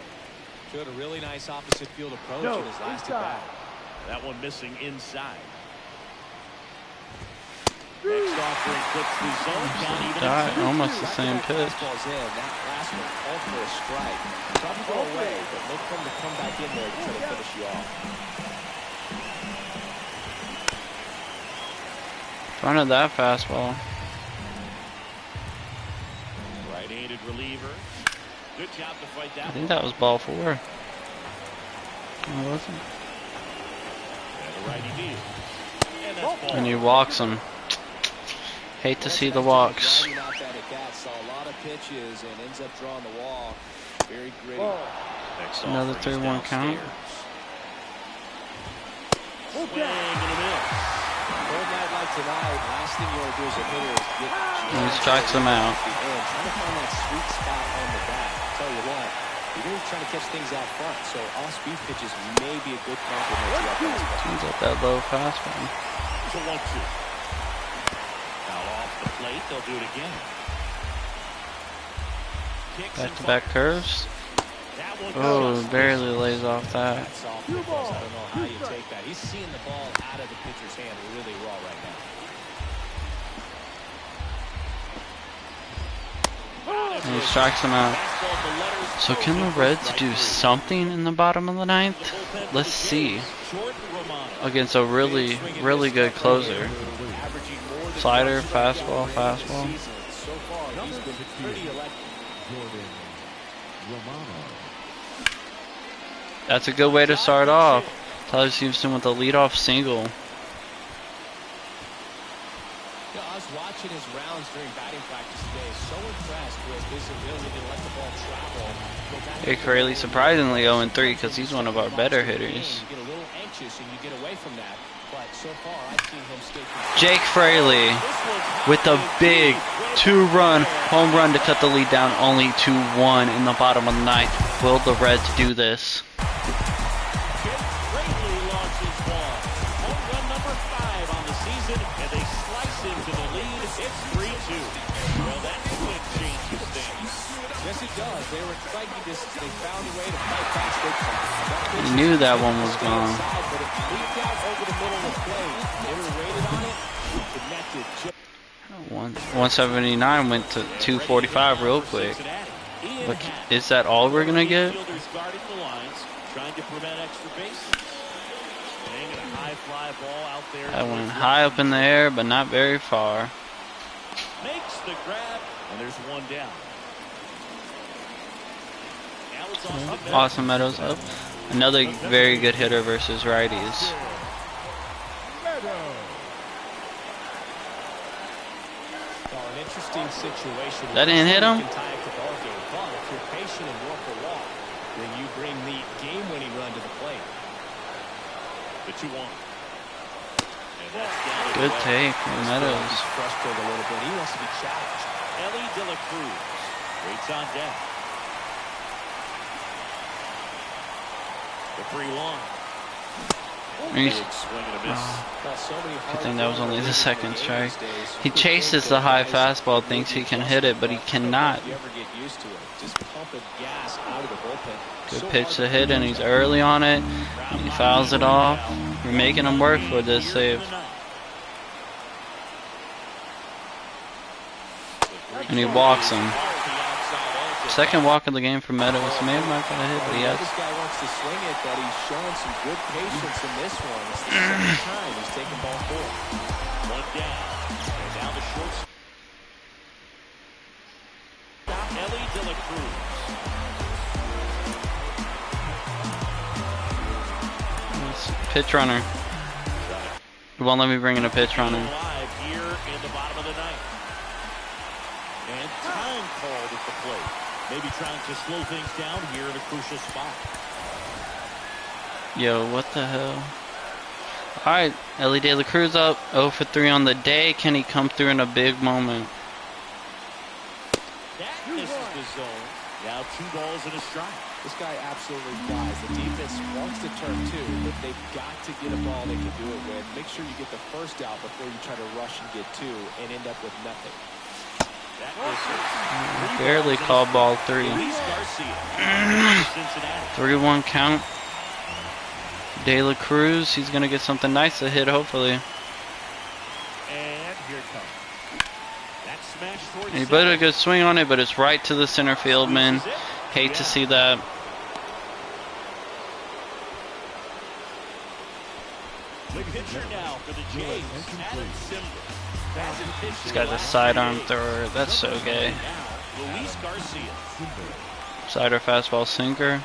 Showed a really nice opposite field approach No, in his last inside. at-bat. That one missing inside. Next offering puts the zone count even at 2. Almost the same pitch. Fastball's in. That last one called for a strike. Tough throw away, but look for him to come back in there to try to finish you off. Front of that fastball. Right-handed reliever. Good job to fight that I think one. that was ball 4. Oh, wasn't. And the righty deal. And that's ball. And he walks him. Hate to see the walks. Grinding out that at-bat, saw a lot of pitches and ends up drawing the walk. Very gritty. Ball. Next Another offering is 3-1 count. downstairs. Full Swing and a miss. Cold night like tonight, last thing you want to do as a hitter is get And he strikes him out. the end, trying to find that sweet spot on the bat. Tell you what, you're really trying to catch things out front, so off-speed pitches may be a good complement to that fastball. Turns out that low fastball. It's a 1-2. Now off the plate, they'll do it again. Kicks and Back-to-back curves. That one Oh, goes. barely lays off that. That's soft pitches. I don't know how you take that. He's seeing the ball out of the pitcher's hand really raw right now. And he strikes him out. So can the Reds do something in the bottom of the ninth? Let's see. Against a really, really good closer. Slider, fastball, fastball. So far, he's been pretty electric. Jordan Romano. That's a good way to start off. Tyler Stevenson with a leadoff single. You know, I was watching his rounds during batting practice today. So impressed with his ability to let the ball travel, go back Jake Fraley surprisingly 0-3 because he's one of our better hitters. You get a little anxious and you get away from that. But so far, I've seen him stay consistent. Jake Fraley with a big 2-run home run to cut the lead down only 2-1 in the bottom of the ninth. Will the Reds do this? Jake Fraley launches one. Home run number 5 on the season, and they slice into the lead. It's 3-2. Well, that swing changes things. Yes, it does. They were fighting this. They found a way to fight back. You knew that one was gone. But it leaked out over the middle of the plate. They were waited on it. Connected. 179 went to 245 real quick. Look, is that all we're gonna get? Fielders guarding the lines, trying to prevent extra bases. Playing a high fly ball out there. That went high up in the air, but not very far. Makes the grab, and there's one down. Now it's Austin Meadows up. Another very good hitter versus righties. An interesting situation. That didn't hit him? You can tie up the ball game, but if you're patient and work the walk, then you bring the game-winning run to the plate. The 2-1. And that's down to Good the take from Meadows. He's frustrated a little bit. He wants to be challenged. Ellie De La Cruz waits on deck. The 3-1. He's- Big swing and a miss. I think that was only the second strike. He chases the high fastball, thinks he can hit it, but he cannot. You ever get used to it? Just pumping gas out of the bullpen. Good pitch to hit, and he's early on it. He fouls it off. We're making him work for this save. And he walks him. Second walk of the game for Meadows. May have not got a hit, but he has. This guy wants to swing it, but he's showing some good patience in this one. It's the second time he's taking ball 4. One down. And down the short. Ellie De La Cruz. Pitch runner. He won't let me bring in a pitch runner. Live here in the bottom of the ninth. And time called at the plate. Maybe trying to slow things down here in a crucial spot. Yo, what the hell? Alright, Ellie De La Cruz up. 0 for 3 on the day. Can he come through in a big moment? That misses the zone. Now 2 balls and a strike. This guy absolutely flies. The defense wants to turn 2, but they've got to get a ball they can do it with. Make sure you get the first out before you try to rush and get 2 and end up with nothing. That Barely called ball 3. Luis Garcia. Cincinnati. 3-1 count. De La Cruz, he's going to get something nice to hit, hopefully. And here it comes. That smash towards He put a good swing on it, but it's right to the center field, man. Hate to see that. The pitcher now for the Jays, Adam Simber. He's got a sidearm thrower. That's so gay. Now, Luis Garcia. Slider, fastball, sinker.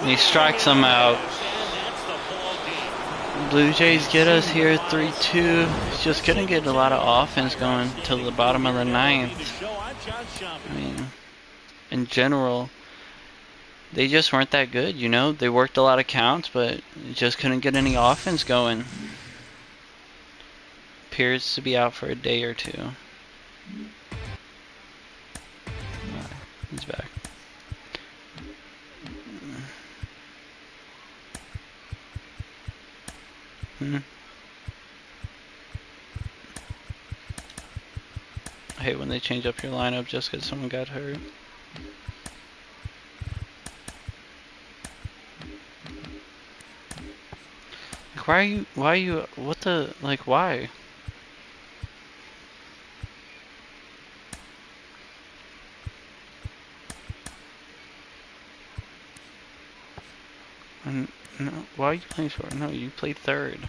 He strikes him out. Blue Jays get us here 3-2. Just couldn't get a lot of offense going till the bottom of the ninth. I mean, in general, they just weren't that good, you know? They worked a lot of counts, but just couldn't get any offense going. Appears to be out for a day or 2. He's back. I hate when they change up your lineup just because someone got hurt. Like, why? No, why are you playing short? No, you played third.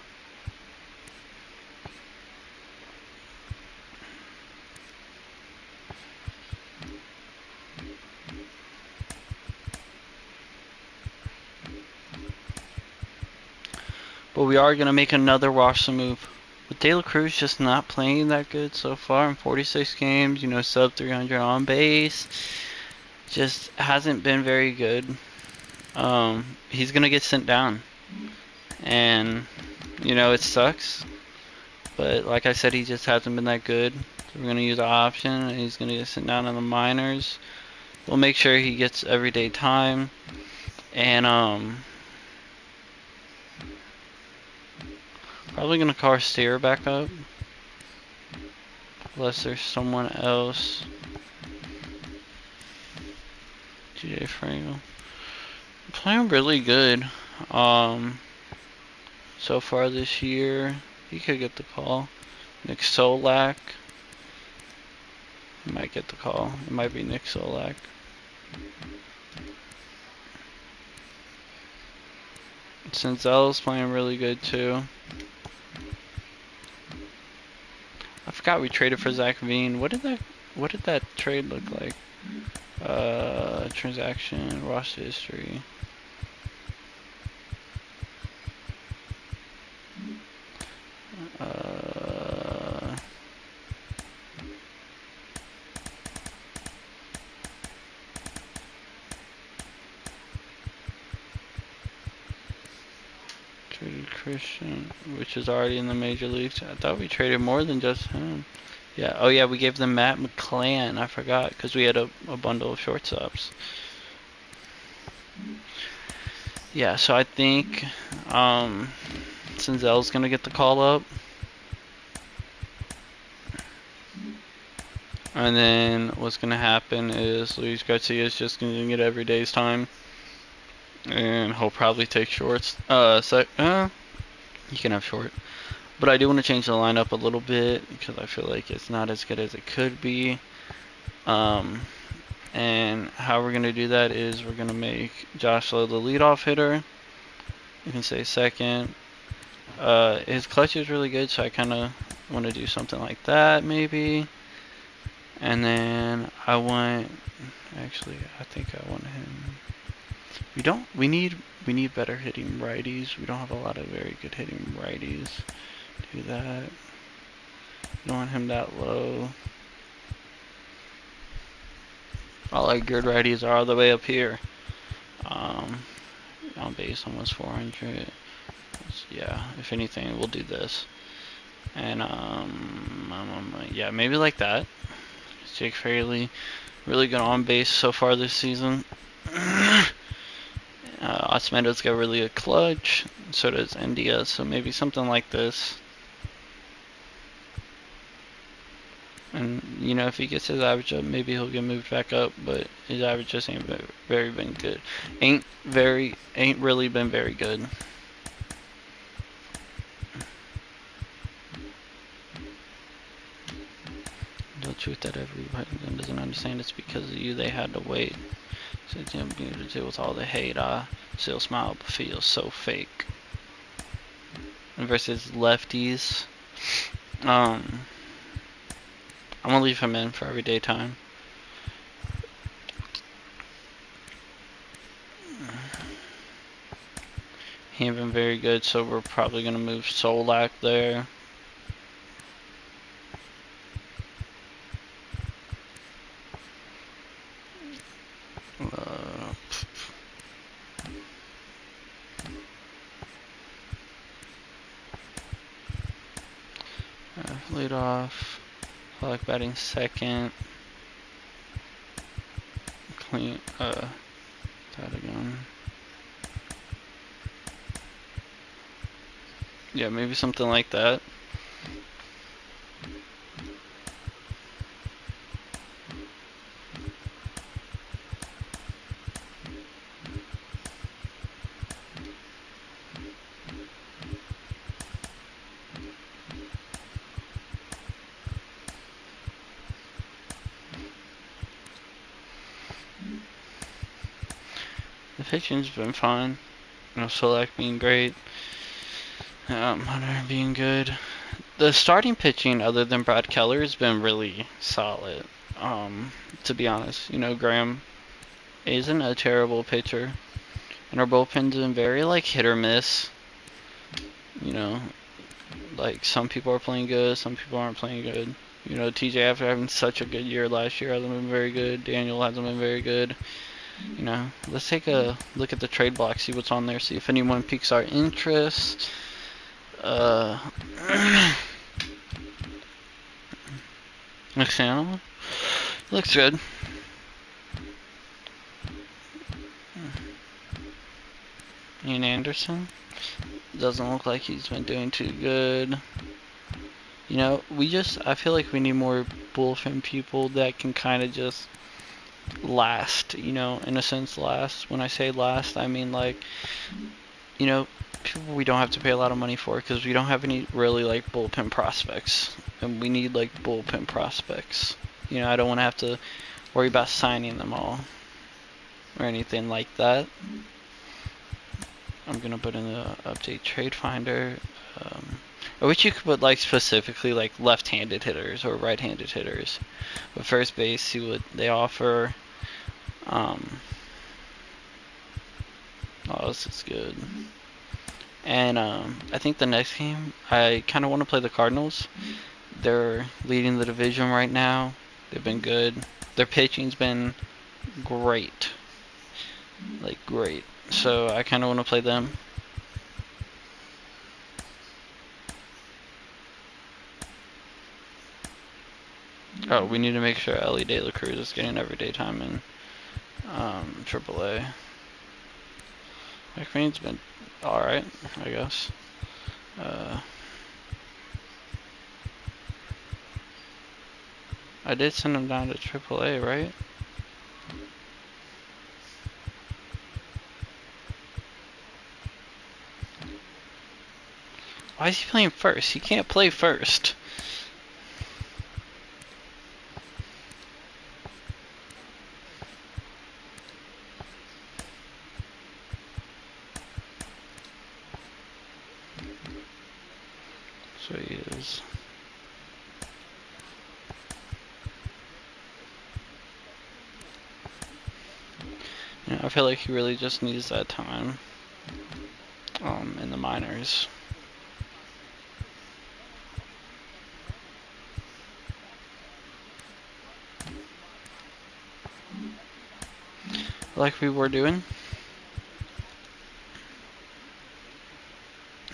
But we are going to make another Washington move. With De La Cruz just not playing that good so far in 46 games, you know, sub 300 on base. Just hasn't been very good. He's going to get sent down. And, you know, it sucks. But like I said, he just hasn't been that good. So we're going to use an option, and he's going to get sent down in the minors. We'll make sure he gets everyday time. And, probably going to call Steer back up. Unless there's someone else. GJ Frankel. Playing really good. So far this year. He could get the call. Nick Solak. He might get the call. It might be Nick Solak. Senzel's playing really good too. I forgot we traded for Zach Veen. What did that trade look like? Transaction, roster history. Traded Christian, which is already in the major leagues. I thought we traded more than just him. Yeah. Oh yeah, we gave them Matt McClan. I forgot because we had a bundle of shortstops. Yeah. So I think Senzel's gonna get the call up, and then what's gonna happen is Luis Garcia is just gonna get every day's time, and he'll probably take shorts. He can have short. But I do want to change the lineup a little bit because I feel like it's not as good as it could be. And how we're going to do that is we're going to make Josh Lowe the leadoff hitter. You can say second. His clutch is really good, so I kind of want to do something like that maybe. And then I want, actually, I think I want him. We need better hitting righties. We don't have a lot of very good hitting righties. Do that. Don't want him that low. All our good righties are all the way up here. On base almost 400. Yeah, if anything, we'll do this. And yeah, maybe like that. Jake Fraley, really good on base so far this season. Osmando's got really a clutch. So does India. So maybe something like this. And, you know, if he gets his average up, maybe he'll get moved back up, but his average just ain't very been good. Ain't really been very good. The truth that everybody doesn't understand is because of you, they had to wait. So it's gonna be to deal with all the hate. I still smile, but feel so fake. And versus lefties, I'm gonna leave him in for everyday time. He ain't been very good, so we're probably gonna move Solak there. Lead off. I like batting second. Clean. That again. Yeah, maybe something like that. The pitching's been fine. You know, Solak being great. Hunter being good. The starting pitching, other than Brad Keller, has been really solid. To be honest, you know, Graham isn't a terrible pitcher, and our bullpen's been very like hit or miss. You know, like some people are playing good, some people aren't playing good. You know, TJ after having such a good year last year hasn't been very good. Daniel hasn't been very good. You know, let's take a look at the trade block, see what's on there, see if anyone piques our interest. Alexander looks good. Ian Anderson doesn't look like he's been doing too good. You know, I feel like we need more bullpen people that can kind of just last, you know, in a sense last. When I say last, I mean like, you know, people we don't have to pay a lot of money for because we don't have any really like bullpen prospects. And we need like bullpen prospects. You know, I don't want to have to worry about signing them all or anything like that. I'm gonna put in the update trade finder. I wish you could put like specifically like left-handed hitters or right-handed hitters. But first base, see what they offer. Oh, this is good. And I think the next game, I kind of want to play the Cardinals. They're leading the division right now. They've been good. Their pitching's been great. Like, great. So I kind of want to play them. Oh, we need to make sure Ellie De La Cruz is getting everyday time in AAA. McQueen's been alright, I guess. I did send him down to AAA, right? Why is he playing first? He can't play first. So he is. Yeah, I feel like he really just needs that time in the minors. Like we were doing.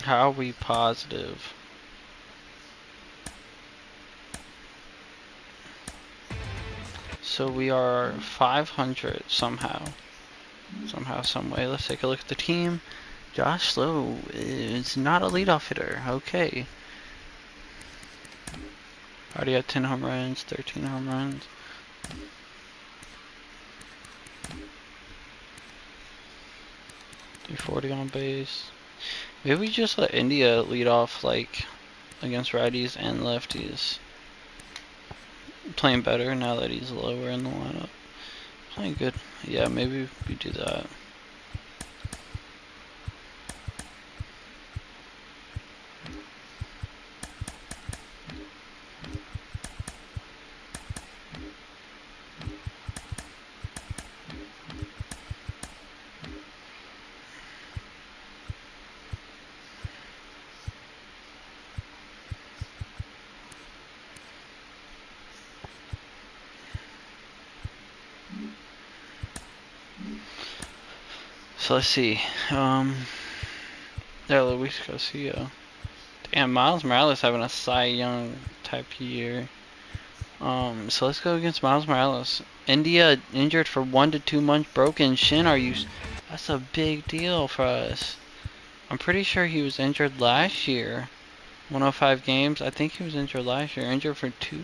How are we positive? So we are 500 somehow. Somehow, some way. Let's take a look at the team. Josh Slow is not a leadoff hitter. Okay. Already had 10 home runs, 13 home runs. .340 on base. Maybe we just let India lead off like against righties and lefties. Playing better now that he's lower in the lineup. Playing good. Yeah, maybe we do that. So let's see. There, Luis Garcia. Damn, Miles Morales having a Cy Young type year. So let's go against Miles Morales. India injured for 1 to 2 months, broken shin. That's a big deal for us. I'm pretty sure he was injured last year. 105 games. I think he was injured last year. Injured for 2.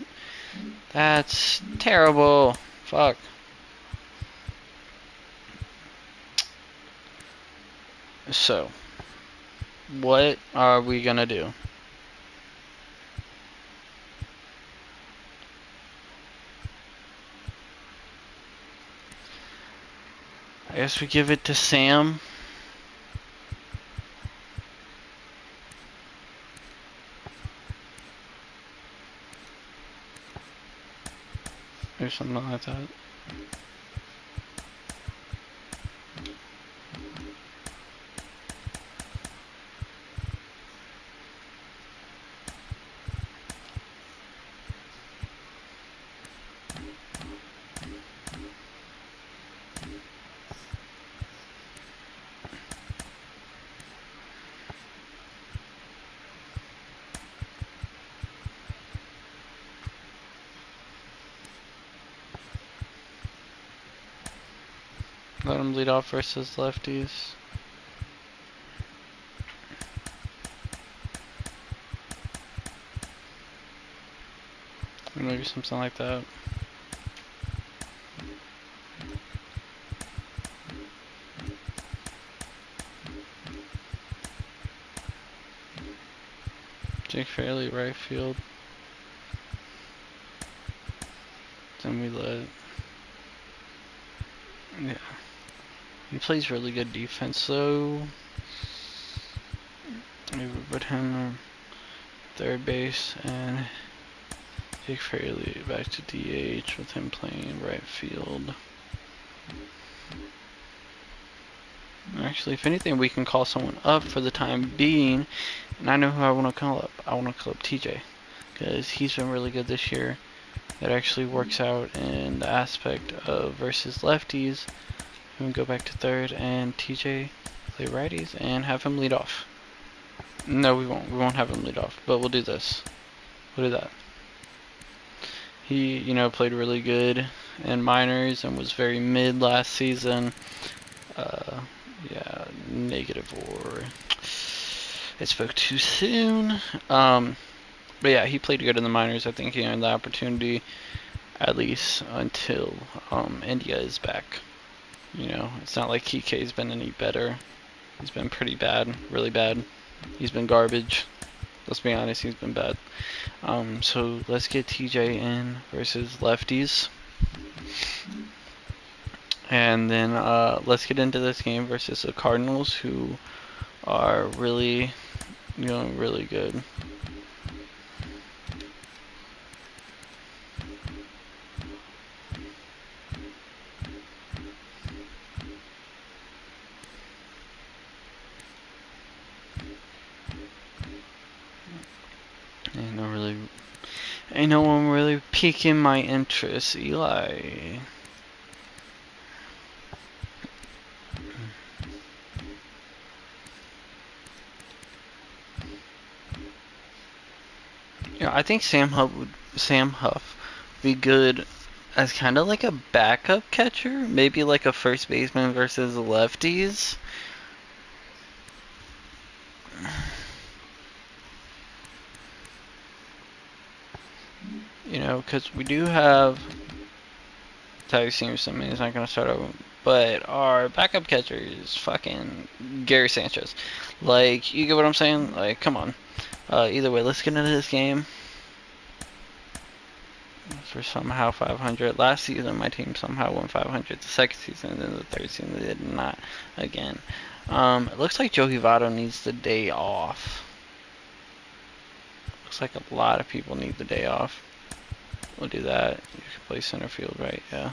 That's terrible. Fuck. So, what are we gonna do? I guess we give it to Sam. Or something like that. Let him lead off versus lefties. Maybe something like that. Jake Fairley, right field. Then we let. Yeah. He plays really good defense though. Maybe we put him third base and Jake Fairley back to DH with him playing right field. Actually, if anything, we can call someone up for the time being. And I know who I want to call up. I want to call up TJ. Because he's been really good this year. That actually works out in the aspect of versus lefties. We can go back to third and TJ play righties and have him lead off. No, we won't. We won't have him lead off. But we'll do this. We'll do that. He, played really good in minors and was very mid last season. Yeah, negative or I spoke too soon. But yeah, he played good in the minors. I think he earned the opportunity at least until India is back. It's not like Kike's been any better. He's been pretty bad, really bad. He's been garbage. Let's be honest, he's been bad. So let's get TJ in versus lefties. And then let's get into this game versus the Cardinals, who are really, really good. Ain't no one really piquing my interest, Eli. I think Sam Huff would be good as kind of like a backup catcher, maybe like a first baseman versus lefties. Because we do have Tyler Seamerson. I mean, he's not going to start over. But our backup catcher is fucking Gary Sanchez. Like, you get what I'm saying? Like, come on. Either way, let's get into this game. For somehow 500. Last season, my team somehow won 500. The second season, and then the third season, they did not again. It looks like Joey Votto needs the day off. Looks like a lot of people need the day off. We'll do that. You can play center field, right? Yeah.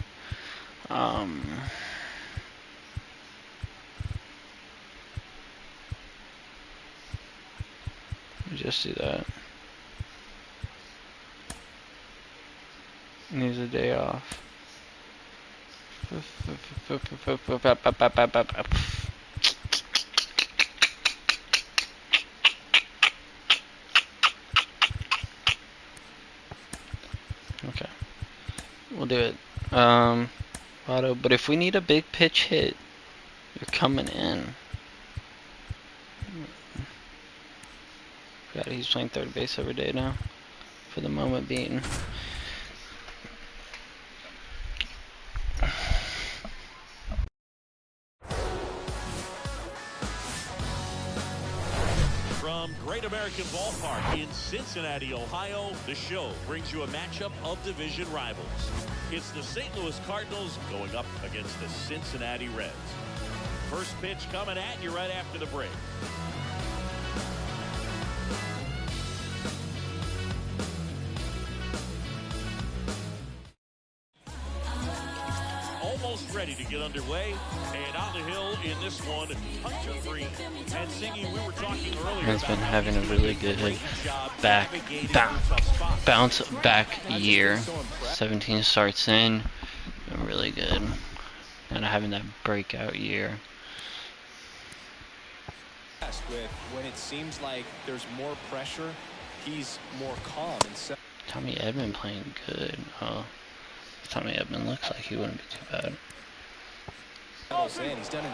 We'll just do that. Needs a day off. Okay. We'll do it. Auto, but if we need a big pitch hit, you're coming in. God, he's playing third base every day now. For the moment being. From Great American Ballpark in Cincinnati, Ohio, the show brings you a matchup of division rivals. It's the St. Louis Cardinals going up against the Cincinnati Reds. First pitch coming at you right after the break. Almost ready to get underway, and on the hill in this one, Hunter Green. And singing, we were talking earlier. He's been having a really good bounce back year. 17 starts in, been really good, and having that breakout year. With when it seems like there's more pressure, he's more calm and so. Tommy Edman playing good. Tommy Edman looks like he wouldn't be too bad. He's done an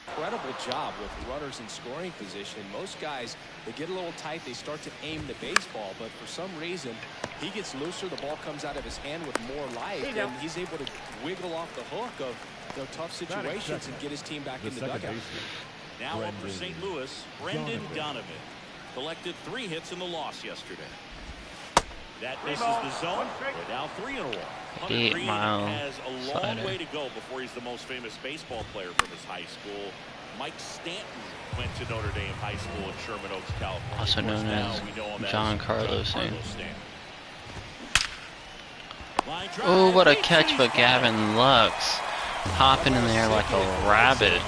incredible job with runners in scoring position. Most guys, they get a little tight, they start to aim the baseball, but for some reason, he gets looser, the ball comes out of his hand with more life, and he's able to wiggle off the hook of tough situations and get his team back in the dugout. Now up for St. Louis, Brendan Donovan. Collected 3 hits in the loss yesterday. That misses the zone. We're now 3 in a row. 8 mile has a long slider. way to go before he's the most famous baseball player from his high school. Mike Stanton went to Notre Dame High School in Sherman Oaks, California. Also known as John Carlos. Oh, what a catch by Gavin Lux. Hopping in there like a rabbit.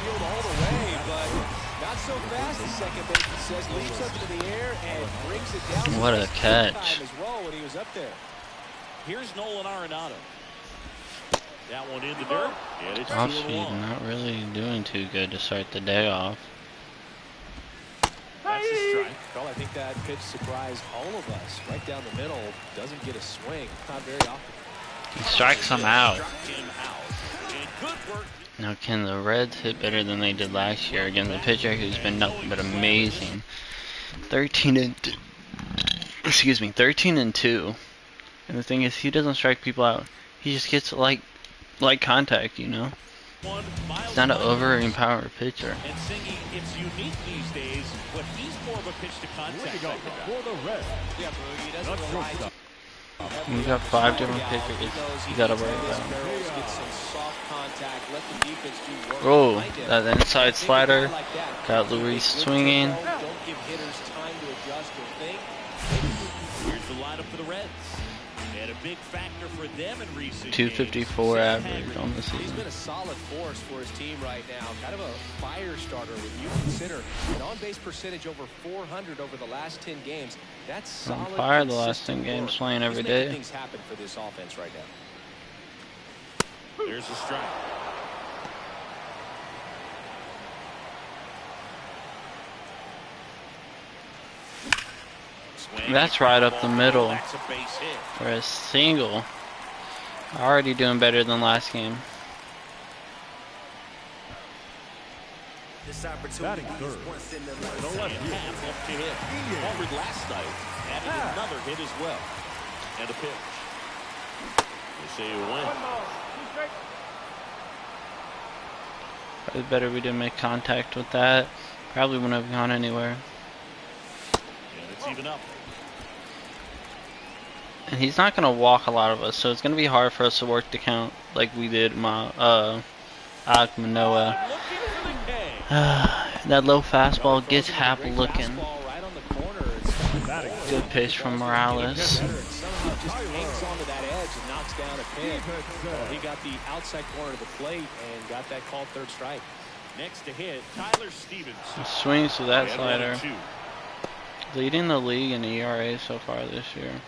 Not so fast, the second baseman says, leaps up into the air and brings it down. What a catch. As well when he was up there. Here's Nolan Arenado. That one in the dirt, and it's Off 2 speed, and 1. not really doing too good to start the day off. That's a strike. Well, I think that pitch surprised all of us. Right down the middle, doesn't get a swing. Not very often. He strikes him out. Struck him out. And good work. Now, can the Reds hit better than they did last year against the pitcher who's been nothing but amazing? 13 and 2. And the thing is, he doesn't strike people out. He just gets like contact, you know. He's not an overpowered pitcher. And singing, it's unique these days, but he's more of a pitch to contact type of guy. For the Reds, Yeah, Boogie doesn't rely We got 5 different pitchers you gotta worry about. Get some soft contact, let the defense do work. Oh, that inside slider got Luis swinging. Don't give hitters time to adjust or think. Here's the lineup for the Reds. And a big factor for them in recent 254 games. average on the He's season. been a solid force for his team right now. Kind of a fire starter when you consider an on-base percentage over 400 over the last 10 games. That's On solid. fire the last 10 consistent games, work. playing every He's making day. things happen for this offense right now. There's a strike. Swing. That's right up the middle That's a base hit. for a single. Already doing better than last game. batting third. The left half left to hit. Homered last night. Added another hit as well. And a pitch. They say you win. Probably better we didn't make contact with that. Probably wouldn't have gone anywhere. And it's even up. And he's not gonna walk a lot of us, so it's gonna be hard for us to work the count like we did Akmanoa. Looking for the K. That low fastball gets Hap looking. Fastball right on the corner. It's Good pitch from Morales. somehow just hangs onto that edge and knocks down a pin. He got the outside corner of the plate and got that called third strike. Next to hit, Tyler Stevens. Swings to that And 1 slider. and 2. Leading the league in ERA so far this year.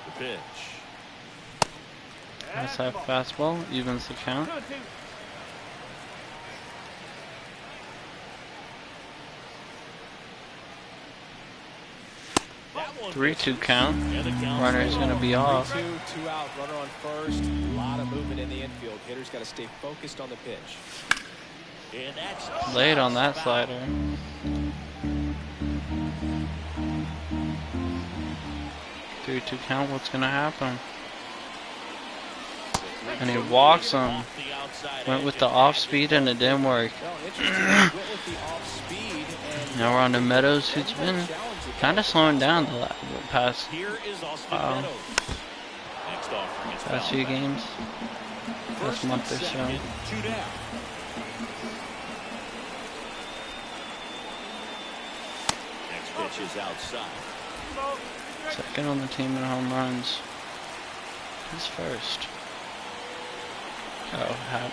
The pitch. Outside fastball evens the count. That one 3-2 count. and the count's Runner's gonna be off. 2 out, runner on first. A lot of movement in the infield. Hitter's got to stay focused on the pitch. And that's Late on that slider. 3-2 count. What's gonna happen? And he walks him. off the outside Went edge with the and off speed and it didn't work. Well, interesting. Went with the off speed and Now we're on to Meadows, who's been kind of slowing down the past Here is Austin Wow. Meadows. Next offering is past fouled few back. games, First past month or and so. second, 2 down. Next pitch is outside. Second on the team in home runs. He's first. Oh, Hap.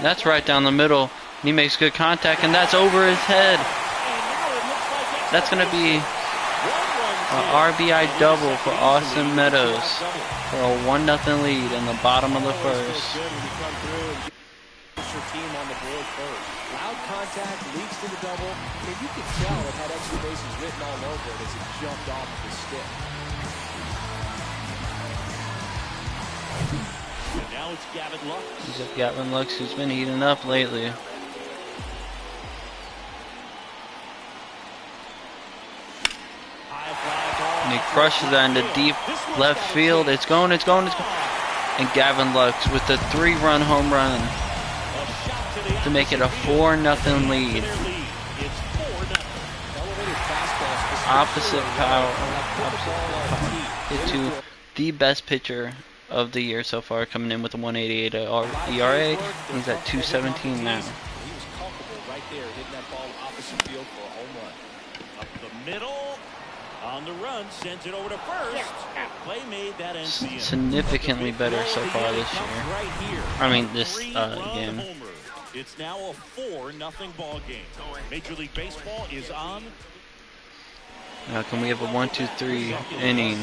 That's right down the middle. He makes good contact, and that's over his head. That's going to be an RBI double for Austin Meadows for a 1-0 lead in the bottom of the first. her team on the board first. Loud contact, leaks to the double. I mean, you could tell it had extra bases written all over it as it jumped off of the stick. And now it's Gavin Lux. He's got Gavin Lux, who's been heating up lately. And he crushes that into deep left field. It's going, it's going, it's going. And Gavin Lux with the 3-run home run to make it a 4-0 lead. Opposite power. Hit to the best pitcher of the year so far, coming in with a 188 ERA. He's at 217 now. He was comfortable right there, hitting that ball opposite field for a home run. Up the middle. On the run, sends it over to first. Play made, that ends the inning. Significantly better so far this year. I mean, this game. It's now a 4-0 ball game. Major League Baseball is on. Now can we have a 1-2-3 inning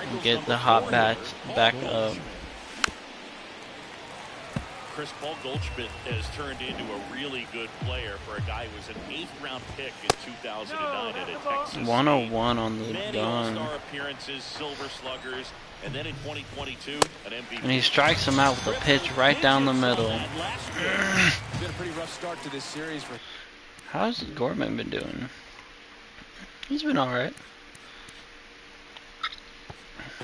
and get the hot bats back up? Chris Paul Goldschmidt has turned into a really good player for a guy who was an 8th-round pick in 2009 at a Texas 101 on the Many gun. All-Star appearances, Silver Sluggers, and then in 2022, an MVP. And he strikes him out with a pitch right down the middle. It's been a pretty rough start to this series for How's Gorman been doing? He's been alright.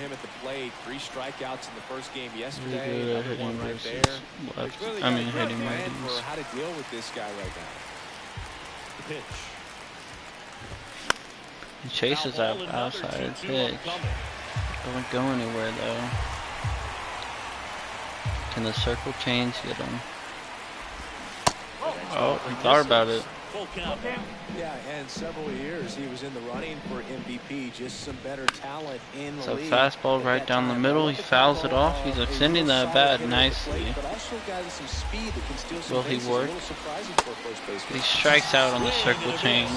him at the plate. 3 strikeouts in the first game Pretty yesterday. good at Another hitting one right versus there. left. He's really I got mean, a hitting good plan righties. for how to deal with this guy right now. The pitch. He chases Now that ball, another outside 2-2 pitch. upcoming. Don't go anywhere though. Can the circle change get him? Oh, he thought about it. Full count. Yeah, and several years he was in the running for MVP. Just some better talent in the So league. fastball at right that down the time. middle. He Look at fouls it ball, off. He's a extending real that solid bat hitter at the nicely. plate, but also a guy with some speed that can steal some Will he bases. work? A little surprising for a first baseman. He strikes out on the circle chain,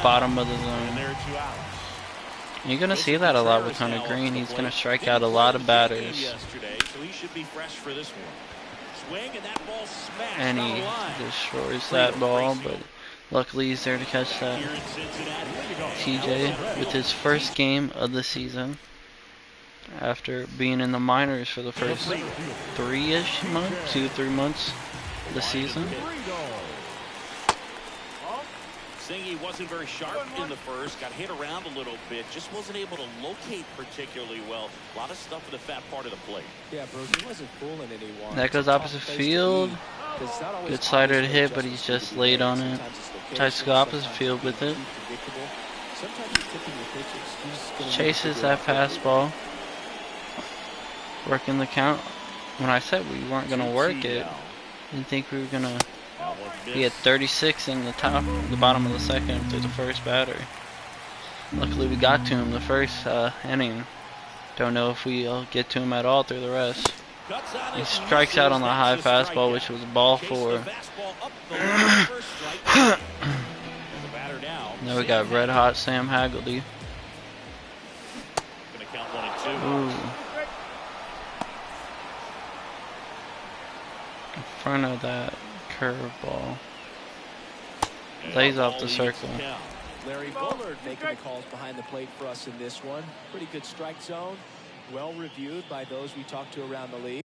bottom of the And zone. there are 2 outs. You're gonna see that a lot with Hunter Green. He's gonna strike out a lot of batters, Yesterday, so he should be fresh for this one. Swing and that ball smashed and down he the line. destroys that ball. But luckily, he's there to catch that. Here in Cincinnati. TJ with his first game of the season after being in the minors for the first 3-ish months, 2-3 months of the season. Singy wasn't very sharp in the first, got hit around a little bit, just wasn't able to locate particularly well. A lot of stuff in the fat part of the plate. Yeah, Bruce, he wasn't fooling anyone. That goes opposite field. Good slider to hit, but he's just late on it. Tries to go opposite field with it. Chases that fastball. Working the count. When I said we weren't going to work it, didn't think we were going to. He had 36 in the bottom of the second through the first batter. Luckily we got to him the first inning. Don't know if we'll get to him at all through the rest. He strikes out on the high fastball, which was ball 4. Now we got red hot Sam Haggerty. Ooh. In front of that curveball. Lays off the circle. Larry Bullard making the calls behind the plate for us in this one. Pretty good strike zone. Well reviewed by those we talked to around the league.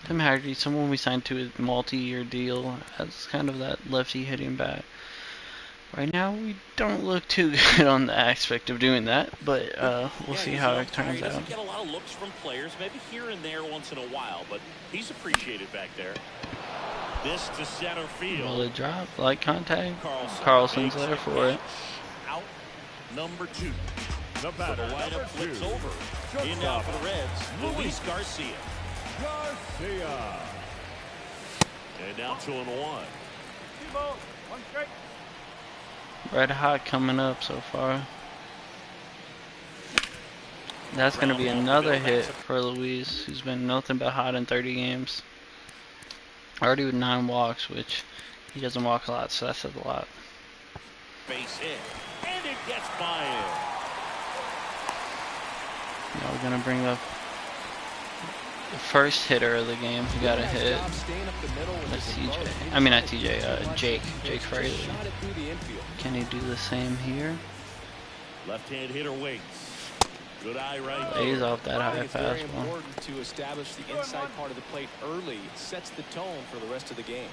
Tim Haggerty, someone we signed to a multi-year deal, as kind of that lefty hitting bat. Right now, we don't look too good on the aspect of doing that, but we'll see how it turns He out. doesn't get a lot of looks from players, maybe here and there once in a while, but he's appreciated back there. This to center field. Will it drop? Light contact? Carlson's there for it. Out number 2. The So batter, the lineup number flips 2. over. In now for the Reds, Luis Garcia. Garcia. And now 2-1. Red hot coming up so far. That's going to be another hit for Luis, who's been nothing but hot in 30 games. Already with 9 walks, which he doesn't walk a lot, so that says a lot. Base hit, and it gets by him. Now we're going to bring up the first hitter of the game who got a hit. That's TJ. I mean, not TJ, Jake Fraley. Can he do the same here? Left-hand hitter waits. Good eye right Lays there. off that high It's very fastball. important to establish the inside part of the plate early. It sets the tone for the rest of the game.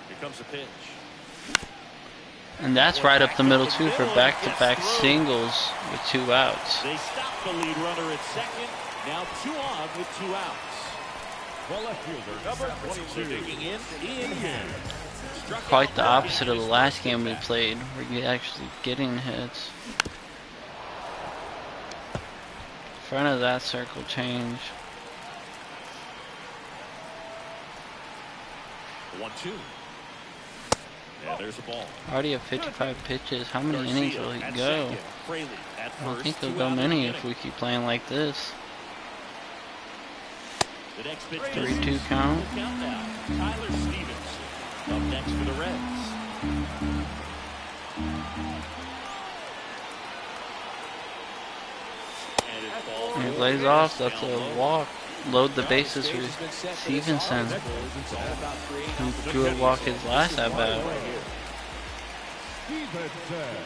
Here comes a pitch. And that's right up the middle, too, for back-to-back singles with 2 outs. They stop the lead runner at second. Now 2 on with 2 outs. The left fielder, number 22. Digging in, Ian Hamm. Quite the opposite of the last game we played. We're actually getting hits. Front of that circle change. 1-2. Yeah, there's a ball. Already at 55 pitches. How many innings will he At go? second. Fraley at I don't first, think he'll 2 go out in the many if inning. we keep playing like this. The next pitch 3-2 count. Count now. Tyler Stevens up next for the Reds. And it falls And he over. lays off. That's Down a low. walk. Load the bases for Stevenson, who drew a walk his last at bat. Stevenson.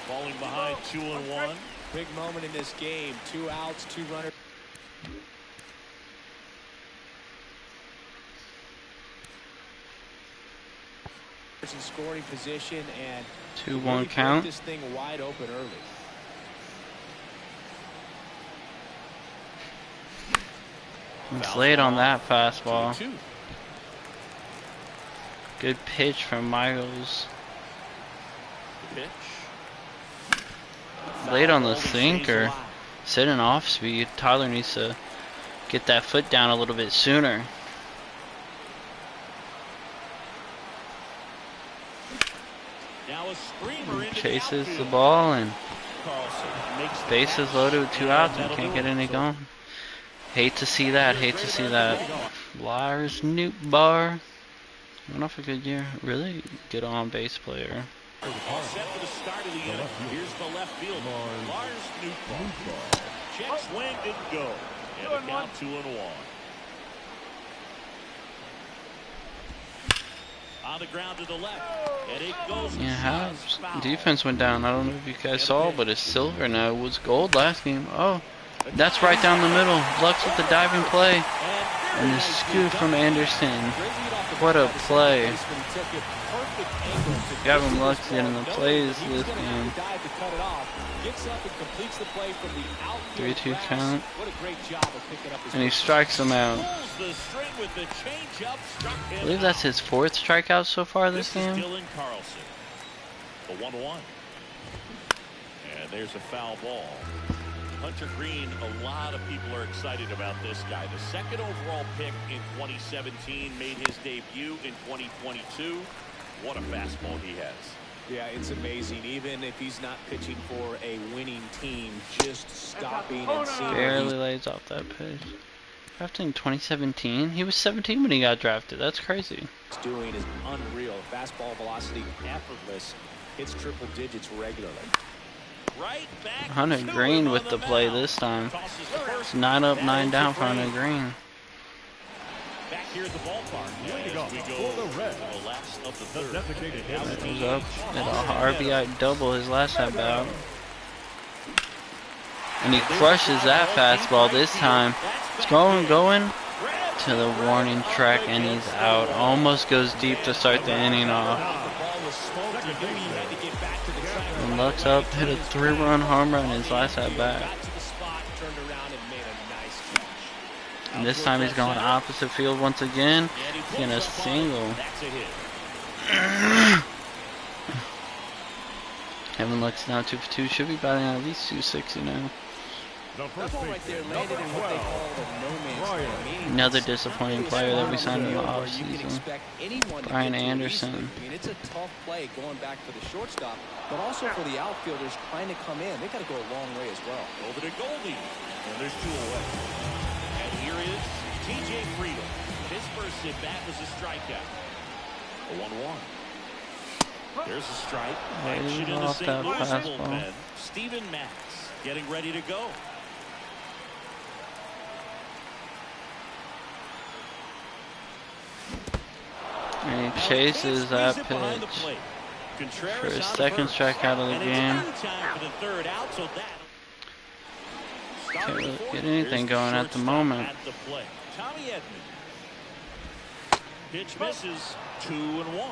Falling behind 2-1. Big moment in this game. 2 outs, 2 runners. In scoring position and 2-1 really break count. this thing wide open early. It's late on that fastball. 2-2. Good pitch from Michaels. Pitch. Late on the Foul ball, he stays sinker. alive. Sitting off speed. Tyler needs to get that foot down a little bit sooner. Now a screamer into Chases the outfield. ball and Carlson makes the bases catch, loaded with 2 and outs and that'll can't do get it. any So going. Hate to see that. Hate to see that. Lars Nootbaar. Went off a good year. Really good on base player. all set for the start of the inning. Here's the left field. Lars Nootbaar. Check swing didn't go. And the count 2-1. On the ground to the left. And it goes Yeah, how foul. defense went down. I don't know if you guys saw, but it's silver now. It was gold last game. Oh, that's right down the middle. Lux with the diving play. And the scoop from Anderson. What a play. Gavin Lux getting the plays this game. 3-2 count. And he strikes him out. Pulls the string with the changeup, struck I him believe that's out. his 4th strikeout so far this This is game. Dylan Carlson. The 1-1. And there's a foul ball. Hunter Green, a lot of people are excited about this guy. The 2nd overall pick in 2017, made his debut in 2022. What a fastball he has. Yeah, it's amazing. Even if he's not pitching for a winning team, just stopping and seeing Barely lays off that pitch. Drafted in 2017. He was 17 when he got drafted. That's crazy. he's doing is unreal. Fastball velocity effortless. Hits triple digits regularly. Right back Hunter to Green him with on the play mound. this time. Tosses the first. 9 up, 9 That'll down to for Hunter Green. Green. Back here at the ballpark. Leading As off we go for the Reds, to the last of the the third. designated And hitter. He was up at a RBI double his last at bat. And he crushes that fastball this time. It's going to the warning track, and he's out. Almost goes deep to start the inning off. The ball was smoked. He knew he had to get back to the track. And Lux up, hit a 3-run home run his last at bat. Got to the spot, turned around, and made a nice catch. And this time he's going opposite field once again. Getting a single. That's a hit. Kevin Lux now 2 for 2. Should be batting at least 260 now. The That first ball right there baseman, landed number in what they 12, call the no man's Ryan. land. Meaning Another it's disappointing not player really a that we spot signed in the where you can offseason. expect anyone to Brian get to it Anderson. easily. I mean, it's a tough play going back for the shortstop, but also for the outfielders trying to come in. They got to go a long way as well. Over to Goldie. And there's 2 away. And here is TJ Friedel. His first at bat was a strikeout. A 1-1. There's a strike. Action in the off St. that Louis fastball. bullpen. Steven Matz getting ready to go. And he chases that pitch for his second strikeout of the game. Can't really get anything going at the moment. Tommy Edman. Pitch misses. 2-1.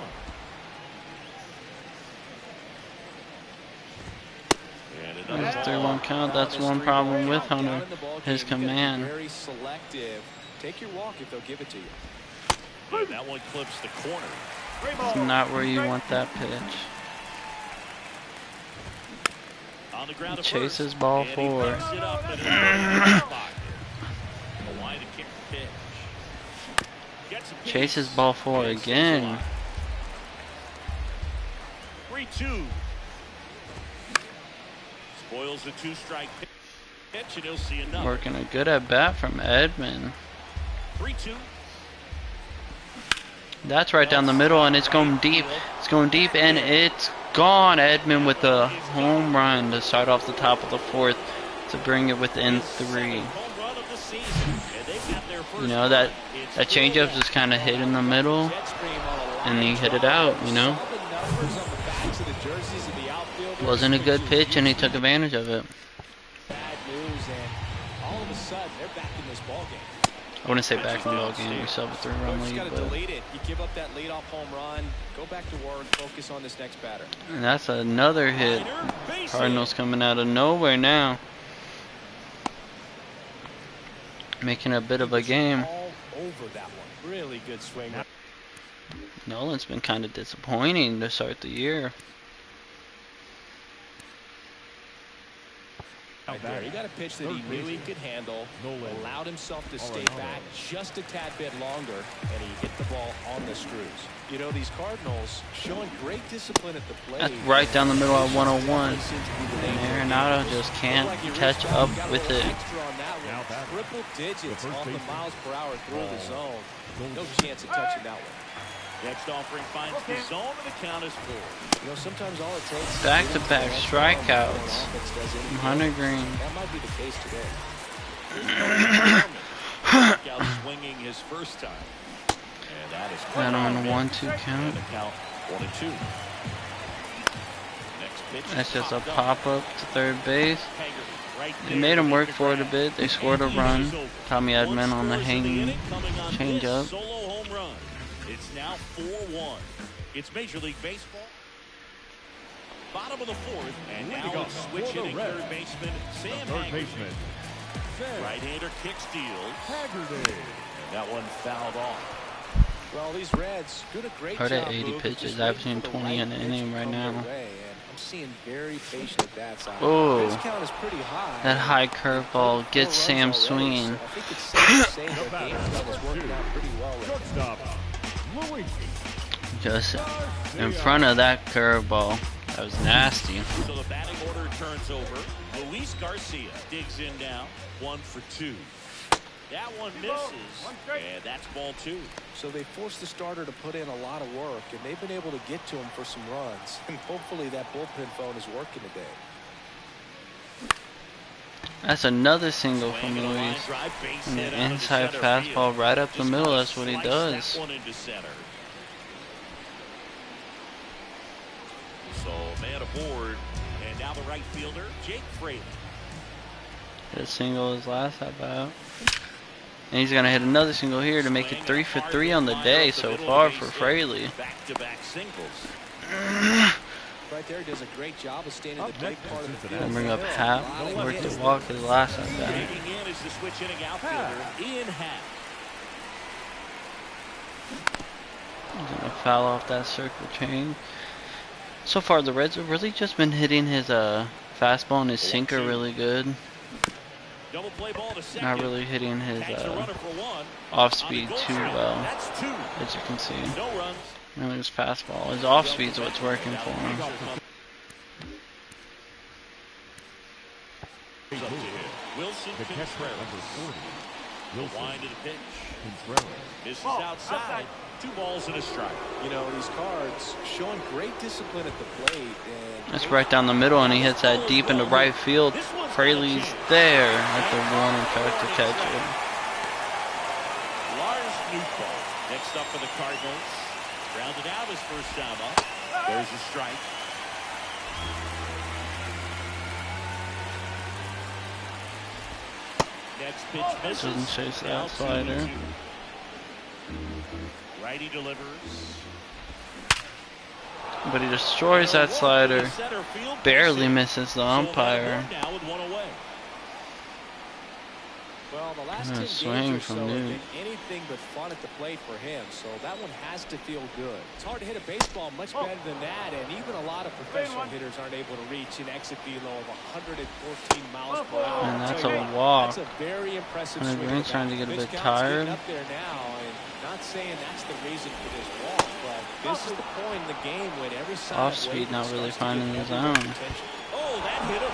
Nice 3-1 count. That's one problem with Hunter, his command. Very selective. Take your walk if they'll give it to you. And that one clips the corner. It's not where you want that pitch. On the ground He to chases first, ball and he 4. picks it up and it's a line to kick the pitch. Gets a piece. Chases ball 4 And stays again. alive. 3-2. Spoils the 2-strike pitch, and he'll see another. Working a good at bat from Edman. 3-2. That's right down the middle, and it's going deep. It's going deep, and it's gone. Edman with a home run to start off the top of the 4th to bring it within 3. You know, that changeup just kind of hit in the middle, and he hit it out, you know. Wasn't a good pitch, and he took advantage of it. Bad news, and all of a sudden they're back in this ball game. I wouldn't say back in the ball game. We still have a 3-run Coach lead, got to but delete it. You give up that leadoff home run, go back to work, focus on this next batter. and that's another hit. Cardinals coming out of nowhere now, making a bit of a game. All over that one. Really good swing. Nolan's been kind of disappointing to start the year. Right there. He got a pitch that he knew he could handle, allowed himself to stay back just a tad bit longer, and he hit the ball on the screws. You know, these Cardinals showing great discipline at the plate. That's right down the middle at 101. And Arenado just can't catch up with it. Triple digits on the miles per hour through the zone. No chance of touching that one. Next offering finds the zone, and the count is 4. You know, sometimes all it takes Back-to-back strikeouts from Hunter Green. That might be the case today. Out swinging his first time. And that is Got him on a 1-2 and count. the count 1-2. Next pitch. That's just a popped up. pop-up to third base. Hager right They there made him to work make the for it a grab. bit. They scored a And run. he's over. Tommy Edman on the One scores in hanging inning coming on changeup. this solo home run. It's now 4-1. It's Major League Baseball. Bottom of the 4th, and Leading now off it's for switch the hitting Reds, third baseman Sam third Haggerty. baseman, Sam Right-hander kick steals, Haggerty. and that one fouled off. Well, these Reds doing a great Hard job. at 80 Boog, pitches, just averaging waiting for the 20 in an pitch inning to right come their now. way, and I'm seeing very patient at bats out. Oh. Pitch count is pretty high. That high curveball gets Sam swinging. So I think it's safe to say that game plan is working out pretty well right now. Shortstop, Luis Just in front of that curveball. That was nasty. So the batting order turns over. Luis Garcia digs in now, 1 for 2. That one misses, and that's ball 2. So they forced the starter to put in a lot of work, and they've been able to get to him for some runs. And hopefully that bullpen phone is working today. That's another single from Swing and a line Luis. drive, base And hit the out of inside center fastball field. right up the Just middle, kinda that's what he sliced does. That one into center. So man aboard, and now the right fielder, Jake Fraley. Hit a single his last at bat. And he's gonna hit another single here to make it 3 for 3 on the day so far for Fraley. Back-to-back singles. Right there, does a great job of staying in the big part of the field. And bring up Hap. Worked the walk his last at bat. Breaking in is the switch hitting outfielder, Ian Happ. He's gonna foul off that circle change. So far, the Reds have really just been hitting his fastball and his sinker really good. Double play ball to second. Not really hitting his Tags a runner for one. off On the speed goal too trail. well, That's two. as you can see. No runs. And his fastball. His off speed's what's working for him. He's up to hit. Wilson The catcher, Contreras. number 40. The Wilson wind of the pitch. Contreras. Misses outside. 2 balls and a strike. You know, these cards showing great discipline at the plate. And That's right down the middle, and he hits that deep into right field. Fraley's there at the Warner track to catch it. Lars Newfall next up for the Cardinals. Grounded out his first time up. There's a strike. Next pitch misses. Doesn't chase Now that slider. 2-2. Righty delivers. But he destroys that slider. Center field Barely puts it. misses the So umpire. now with one away. well, the last And 10 a games swing or from so have Newt. been anything but fun at the plate for him. So that one has to feel good. It's hard to hit a baseball much better than that, and even a lot of professional hitters aren't able to reach an exit velo of 114 miles per hour. And that's I'll tell you a what, walk. That's a very impressive And the swing. Green's of the trying to bat. get a Pitch bit count's tired. getting up there now, and not saying that's the reason for this walk, but this is the point in the game when every side Off speed, not really finding the zone. Oh, that hit him.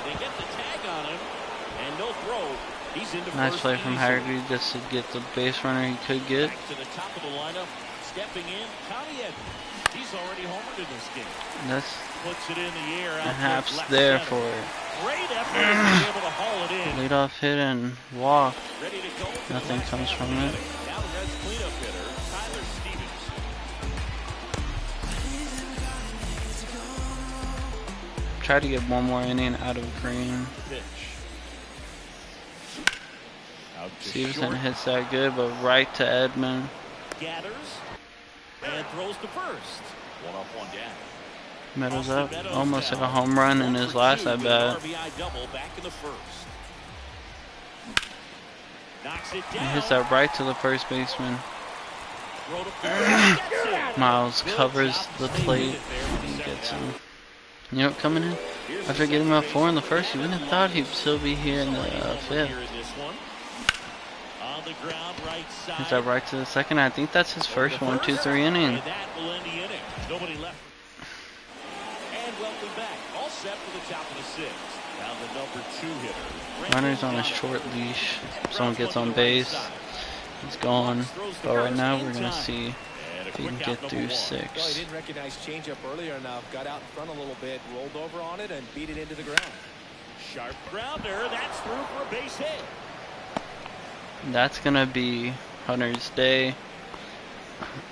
They get the tag on him, and no throw. He's into Nice first play from easily. Haggerty just to get the base runner he could get. Back to the top of the lineup, stepping in, Tommy Edmonds. He's already homered in this game. That's Puts it in the air. Out Haps towards left there center. for it. Great effort to be able to haul it in. Leadoff hit and walk. Ready to go. for the Nothing last comes half from of the it. inning. Now the Reds cleanup hitter, Tyler Stevens. Try to get one more inning out of Green. Pitch. Out to Stevenson short. hits that good, but right to Edmund. Gathers and throws to first. One up, one down. Meadows Austin up. Meadows Almost hit a down. home run in 1 his for last 2 at with an bat. RBI double back in the first. Knocks it He down. hits that right to the first baseman. Throw to first. Gets it. Miles Good covers job the to stay plate with it there for the and second gets out. him. You know, coming in Here's after the getting him second at 4 in the baseman. first, you wouldn't have thought he'd still be here in the Already homered fifth. here in this one. On the ground, right side. Hits that right to the second. I think that's his first 1, 2, 3 inning. And that will end the inning. Nobody left. And welcome back. All set for the top of the sixth. Now the number 2 hitter. Runner's on a short leash. If someone gets on base, he's gone. But right now, we're going to see And a if he can quick get out, through number 1. Well, he 6. didn't recognize changeup earlier enough, got out in front a little bit, rolled over on it, and beat it into the ground. Sharp grounder. That's through for a base hit. That's going to be Hunter's day.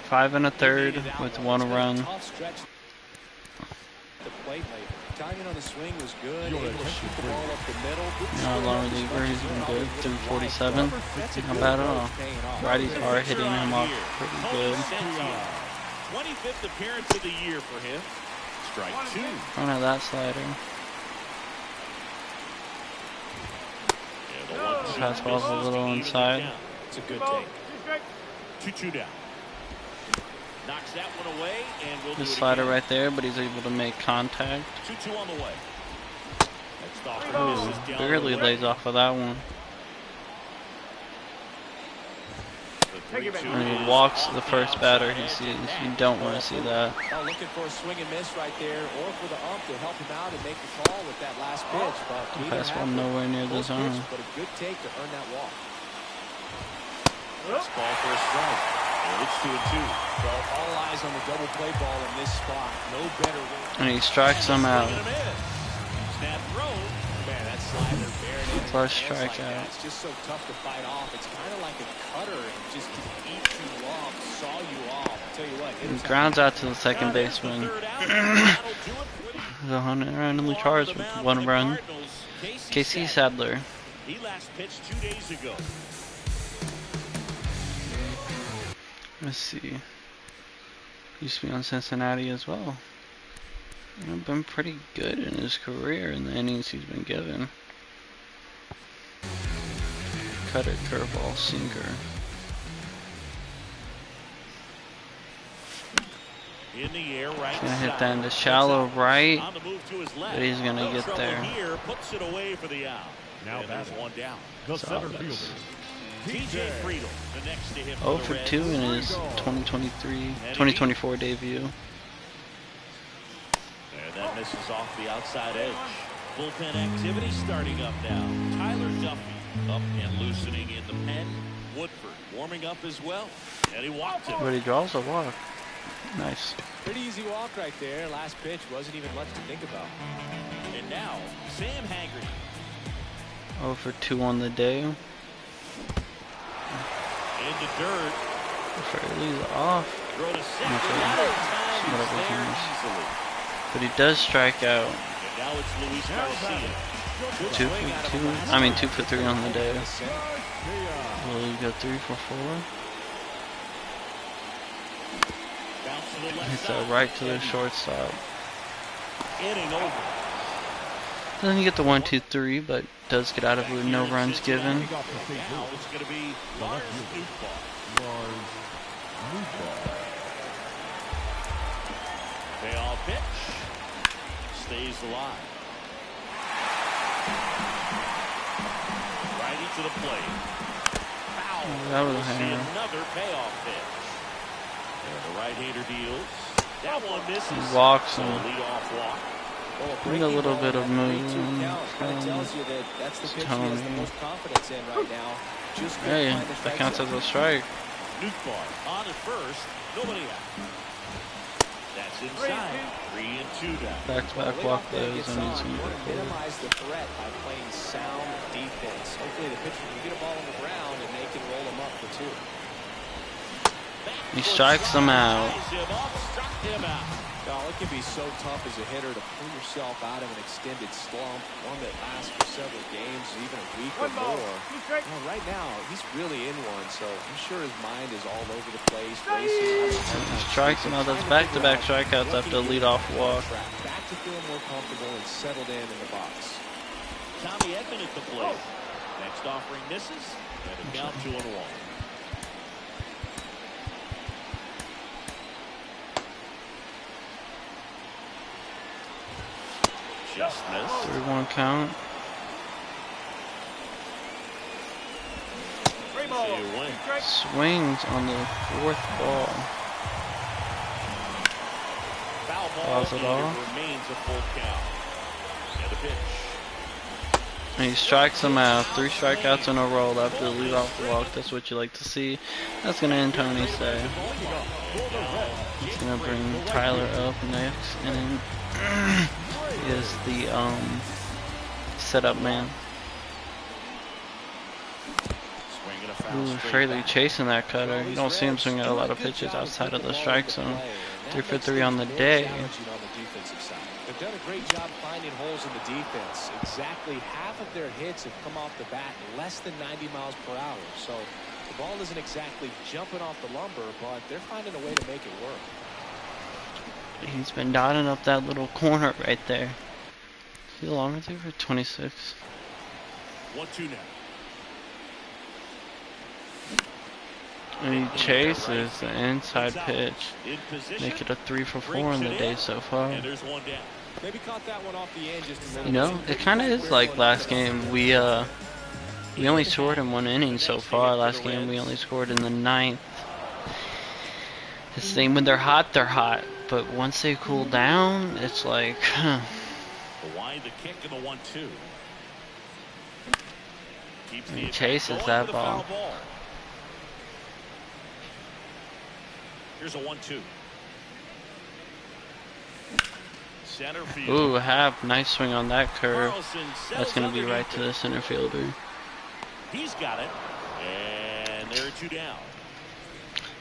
5 1/3 with 1 It's been a run. tough stretch at the plate lately. Timing on the swing was good. Your Able to attention, shoot the ball up the middle. Didn't No, swing long up as reliever, much he's as he been probably good would through have 47. liked. That's a Not good bad at approach all. paying off. Righties are hitting him up Here. pretty Tony good. Sentia. 25th appearance of the year for him. Strike 2. I don't have that slider. And the 1-2 Fastball's a misses little to even inside. the count. It's a good take. 2-2 down. Knocks that one away, and we'll The do it slider again. right there, but he's able to make contact. 2-2 on the way. Next off the Ooh, misses down barely the way. lays off of that one. The 3-2 And he is walks off the first outside batter he edge, sees. and You that don't is want to ball see four. that. Well, looking for a swing and miss right there, or for the ump to help him out and make the call with that last pitch. But neither Fastball happened. nowhere near the Close pitch, zone. but a good take to earn that walk. First ball for a strike. And it's 2-2. Well, all eyes on the double play ball in this spot. No better way. And he strikes him out. Swing and a miss. Snap throw. Man, that slider buried in. Flush his hands like strikeout. that. It's just so tough to fight off. It's kind of like a cutter and just eat you off, saw you off. I'll tell you what. He hitters have grounds to- out to the second Now there's the baseman. third out. That'll do it for The Hunter randomly the charged with mound for 1 the run. Cardinals, Casey Sadler. He last pitched 2 days ago. Let's see. Used to be on Cincinnati as well. Been pretty good in his career in the innings he's been given. Cutter, curveball, sinker. In the air, right Gonna hit side. that in the shallow right. On the move to his left. But he's gonna No get trouble there. Here, puts it away for the out. Now And there's batting, one down. the So center that's- fielder, TJ Friedel, the next to hit 0 the for Reds. 2 in his 2024 debut. And that misses off the outside edge. Bullpen activity starting up now. Tyler Duffy up and loosening in the pen. Woodford warming up as well. And he walked him. But he draws a walk. Nice. Pretty easy walk right there. Last pitch wasn't even much to think about. And now, Sam Haggerty. 0 for 2 on the day. In the dirt. Fairly off. Throw to second. Okay. Out of time. He's Whatever he there is. easily. But he does strike out. And now it's Luis Garcia. 2 for 2. I mean 2 for 3 on the day. Garcia. Will he go 3 for 4? Bounce to the left Hits side. that right to the shortstop. Inning over. Doesn't get the 1, 2, 3, but does get out of it with no runs given. Leading off the state Now booth, it's going to be Lars Nootbaar. Lars Nootbaar. Payoff pitch. Stays alive. Righty to the plate. Foul. That was a We'll see hanger. another payoff pitch. And the right-hander deals. That one misses. He walks So him. leadoff walk. Well, Need a little bit of movement Kind of from tells you that that's the pitch he has the Tony. most confidence in right now. Just couldn't Hey, find the that strike counts zone. as a strike. Nootbaar on at first. Nobody out. That's inside. 3-2 down. Back-to-back Well, walk leadoff man those, gets and he's on. going You to want go to forward. minimize the threat by playing sound defense. Hopefully the pitcher can get a ball on the ground and they can roll him up for 2. He strikes him out. Ties him up, struck him out. Oh, it can be so tough as a hitter to pull yourself out of an extended slump, one that lasts for several games, even a week or more. Well, right now, he's really in one, so I'm sure his mind is all over the place, racing. Strikes him out. That's back-to-back strikeouts after a leadoff walk. Back to feeling more comfortable and settled in the box. Tommy Edman at the plate. Next offering misses, and a count 2-1. Just missed. 3-1 count. Say a win. Swings on the 4th ball. Foul ball, Fouls it and off. it remains a full count. And the pitch. And he strikes him out. 3 strikeouts in a row after the leadoff walk. That's what you like to see. That's going to end Tony's day. He's going to bring Tyler up next. And then is the setup man. Swinging a foul Ooh, straight Fraley back. chasing that cutter. You don't see him swing at a lot of pitches outside of the strike zone. 3 for 3 on the day. They've done a great job finding holes in the defense. Exactly half of their hits have come off the bat less than 90 miles per hour. So the ball isn't exactly jumping off the lumber, but they're finding a way to make it work. He's been dotting up that little corner right there. He longer there for 26. 1-2 now. And he chases the inside pitch. In position. Make it a 3 for 4 on the day so far. And there's one down. Maybe caught that one off the end just a little You know, bit. it kind of is like last game. We only scored in 1 inning so far. Last game we only scored in the 9th. The same when they're hot, but once they cool down, it's like, The wide, the kick, and the 1-2. Keeps the He attack chases going that with a foul ball. Here's a 1-2. Center field. ooh, half. Nice swing on that curve. Carlson That's settles going to be right underneath to the it. center fielder. He's got it. And there are 2 down.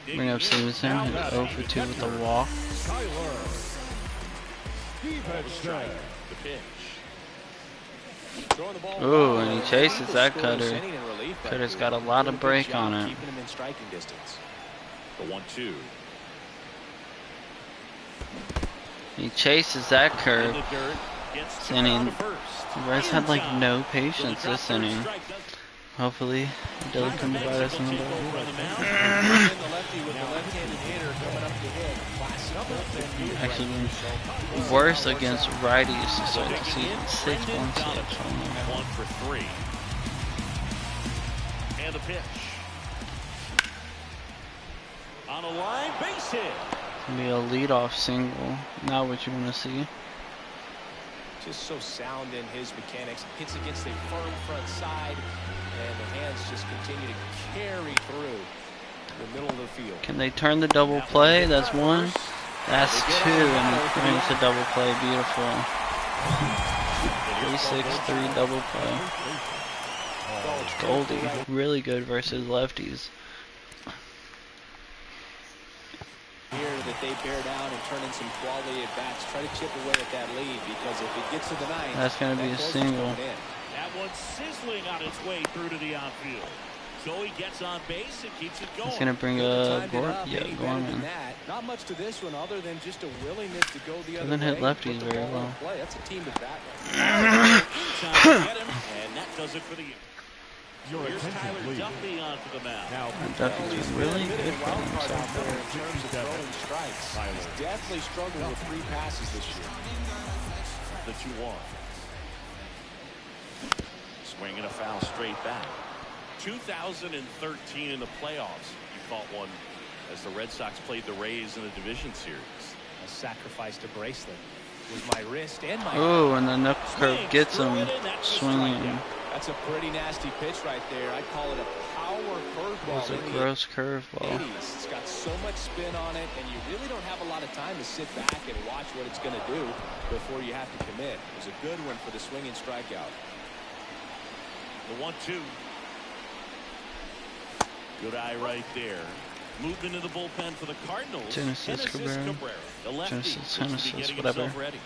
Bring up Stevenson, who's 0 for 2 with a walk. Tyler Strike. Stevenson. The pitch. Throwing the ball Ooh, wild. and he chases Eagles that scored this cutter. inning in relief right Cutter's here. got a lot of Doing a good break job on it. Keeping him in striking distance. The 1-2. He chases that In curve. the dirt. Gets This to inning, first. you guys had like In no time. patience So the this drop third inning. strike does- Hopefully, it doesn't come to bite us in the Mexico ball. from the mound. And the lefty with the left-handed hitter coming up to hit. Classic bullpen actually been worse against righties to start the season. 6-1-6. One for 3. And a pitch. On a line, base hit. It's gonna be a leadoff single. Not what you want to see. Just so sound in his mechanics. Hits against a firm front side, and the hands just continue to carry through the middle of the field. Can they turn the double play? That's one. That's two, and it brings the double play. Beautiful. 3-6-3 double play. Goldie, really good versus lefties. Here that they bear down and turn in some quality at bats. Try to chip away at that lead, because if it gets to the ninth, that's going to be a single. That one's sizzling on its way through to the outfield. So he gets on base and keeps it going. He's going to bring a Gorman. Not much to this one other than just a willingness to go the other way. Doesn't hit lefties very well. That's a team to bat with. And that does it for the year. Your Here's attention, Tyler please. Duffy onto the mound. Now, Duffy's really good for Wild card out there himself. in terms of throwing strikes. He's definitely struggled with 3 passes this year. The 2-1. Swinging a foul straight back. 2013 in the playoffs, you fought one as the Red Sox played the Rays in the division series. A sacrifice to bracelet was my wrist and my. Oh, and the knuckle curve gets him swinging. That's a pretty nasty pitch right there. I call it a power curveball. It's a gross curveball. It's got so much spin on it, and you really don't have a lot of time to sit back and watch what it's going to do before you have to commit. It was a good one for the swinging strikeout. The 1-2. Good eye right there. Moved into the bullpen for the Cardinals. Genesis Cabrera. The lefty Genesis, getting whatever. himself ready.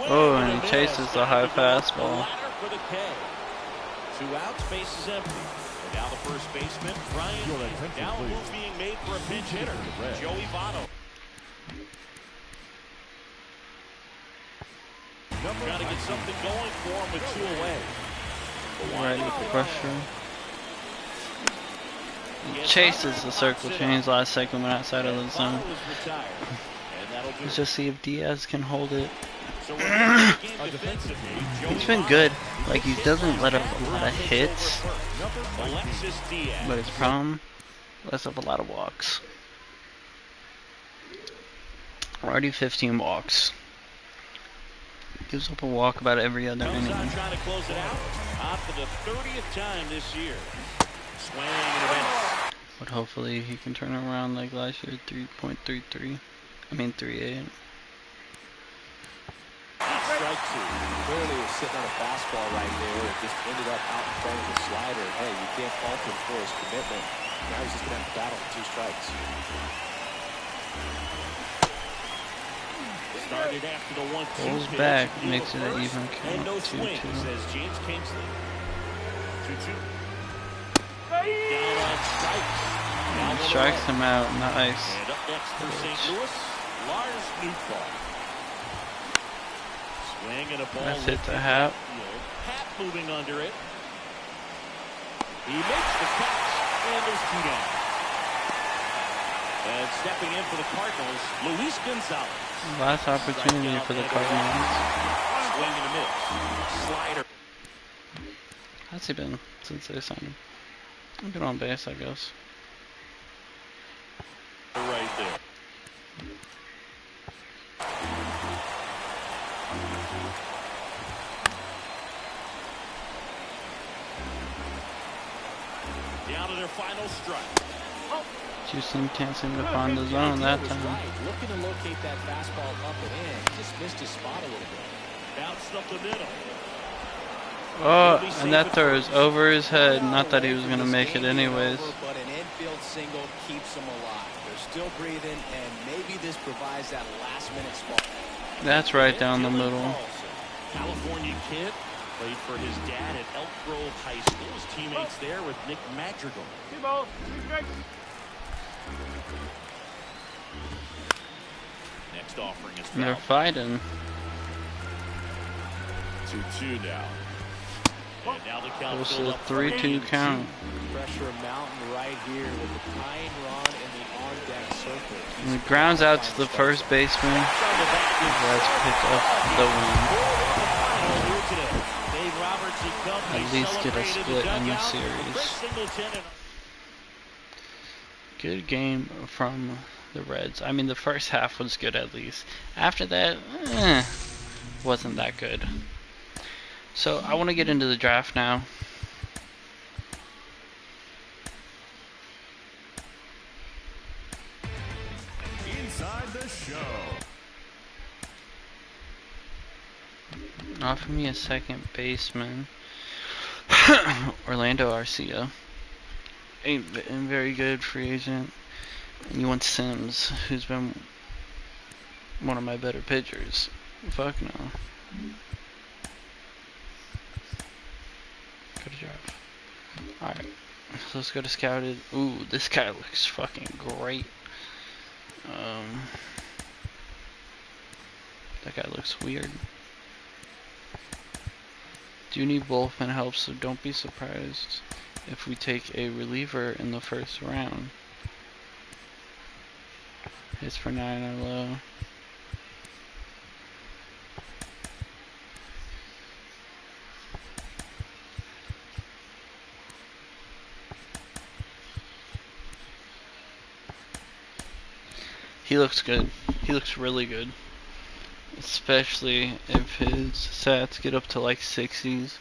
Oh, and he chases the high fastball. 2 outs, base is empty. And now the first baseman, Brian. Your attention, Now please. move being made for a pinch hitter, Joey Votto. Got to get something going for him with 2 away. Right with the pressure. He chases the circle change last second when outside of the zone. Let's just see if Diaz can hold it. He's been good. Like, he doesn't let up a lot of hits, but his problem, lets up a lot of walks. Already 15 walks. Gives up a walk about every other inning. Trying to close it out. Out for the 30th time this year. Swing and a miss. But hopefully he can turn it around like last year, 3.33. I mean 3.8. Strike 2. Clearly was sitting on a fastball right there. It just ended up out in front of the slider. Hey, you can't fault him for his commitment. Now he's just going to have to battle for 2 strikes. Started after the 1-2 Pulls pitch. back, Deal makes it an first, even and count. no swing, 2-2. says James Kingsley. 2-2. Down on strikes. Now one Strikes away. him out, nice. And up next for St. Louis, Lars Nootbaar. Swing and a ball. That's hit lifted to Hap. outfield. Hap moving under it. He makes the catch, and there's 2 down. And stepping in for the Cardinals, Luis Gonzalez. Last opportunity for the Cardinals. Swing and a miss. Slider. How's he been since they signed him? Good on base, I guess. Right there. Down to their final strike. Houston can't seem to find the zone that time. Looking to locate that fastball up and in. He just missed his spot a little bit. Bounced up the middle. Oh, and that throw is over his head. Not that he was going to make it anyways. But an infield single keeps them alive. They're still breathing, and maybe this provides that last-minute spark. That's right down the middle. California kid. Played for his dad at Elk Grove High School. His teammates there with Nick Madrigal. T-ball, 2 strikes. Next offering is They're foul. fighting. 2-2 now. And now the count Close filled to up 3-2 count. Pressure mountain right here with the tying run and the on-deck circle. And it grounds out to the first baseman. Let's pick up the win. At least get a split in the series. Good game from the Reds. I mean, the first half was good at least. After that, wasn't that good. So I want to get into the draft now. Inside the show. Offer me a second baseman. Orlando Arcia. Ain't very good free agent. And you want Sims, who's been one of my better pitchers. Fuck no. Go to draft. Alright. So let's go to scouted. Ooh, this guy looks fucking great. That guy looks weird. Do need bullpen help, so don't be surprised if we take a reliever in the first round. Hits for 9 or low. He looks good. He looks really good. Especially if his stats get up to like 60s,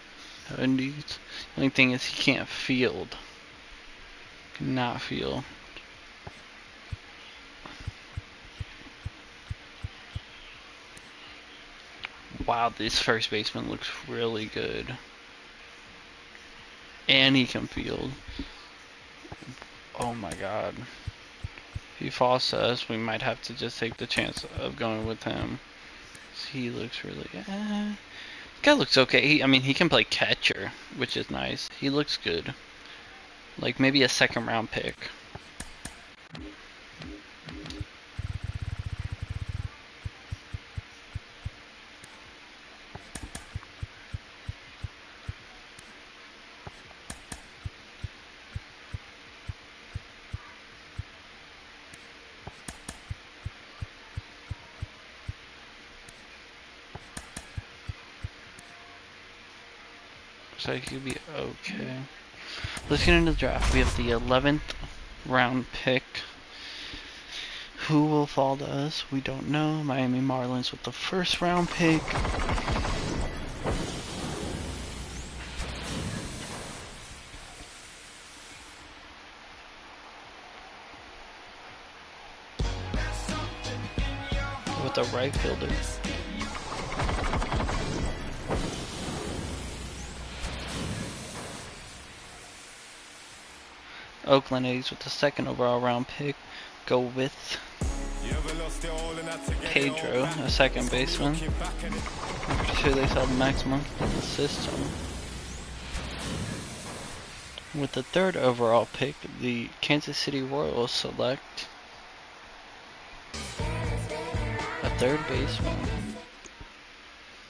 70s. The only thing is he can't field. Cannot field. Wow, this first baseman looks really good. And he can field. Oh my god. If he falls to us, we might have to just take the chance of going with him. He looks really good. Guy looks okay. I mean, he can play catcher, which is nice. He looks good. Like maybe a second round pick. So he could be okay. Let's get into the draft. We have the 11th round pick. Who will fall to us? We don't know. Miami Marlins with the first round pick. With the right fielder. Oakland A's with the second overall round pick go with Pedro, a second baseman. I'm pretty sure they saw the max month in the system. With the third overall pick, the Kansas City Royals select a third baseman.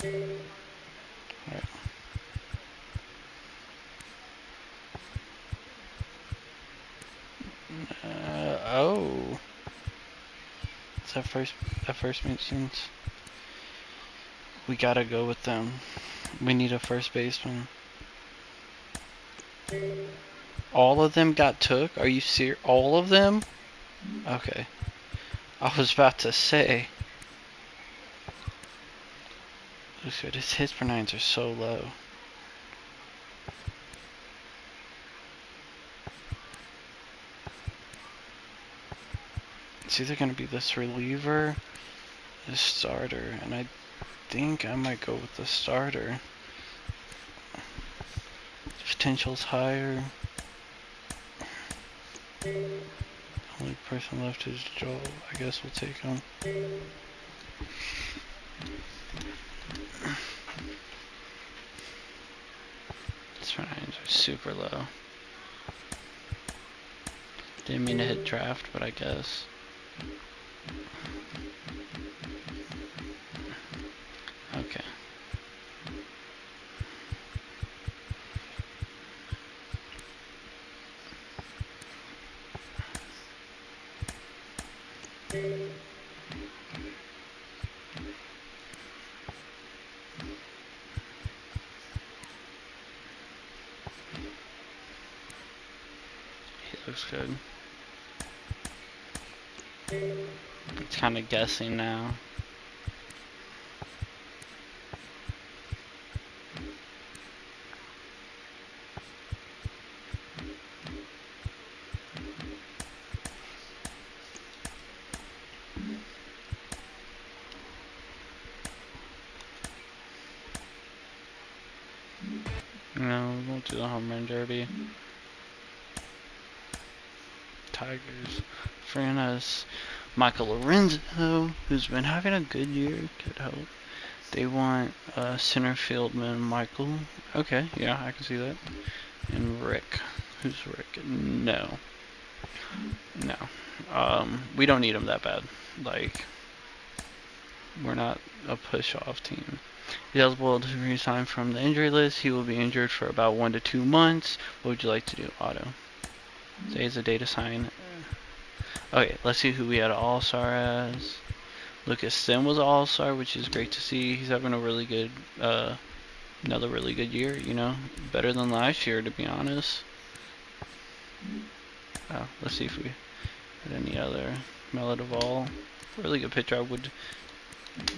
Right. Oh. It's that first mentions. We gotta go with them. We need a first baseman. All of them got took? Are you serious? All of them? Okay. I was about to say. Looks good. His hits per nines are so low. It's either gonna be this reliever, this starter, and I think I might go with the starter. Potential's higher. Only person left is Joel. I guess we'll take him. His nines are super low. Didn't mean to hit draft, but I guess. Okay. He looks good. It's kind of guessing now. No, we won't do the home run derby. Tigers. Freeing us. Michael Lorenzo, who's been having a good year, could help. They want center fieldman Michael. Okay, yeah, I can see that. And Rick. Who's Rick? No. No. We don't need him that bad. Like, we're not a push-off team. He's eligible to resign from the injury list. He will be injured for about 1 to 2 months. What would you like to do, Otto? Today's the day to sign. Okay, let's see who we had All-Star as. Lucas Sim was All-Star, which is great to see. He's having a really good, another really good year, you know. Better than last year, to be honest. Let's see if we had any other. Melo Duvall, really good pitcher. I would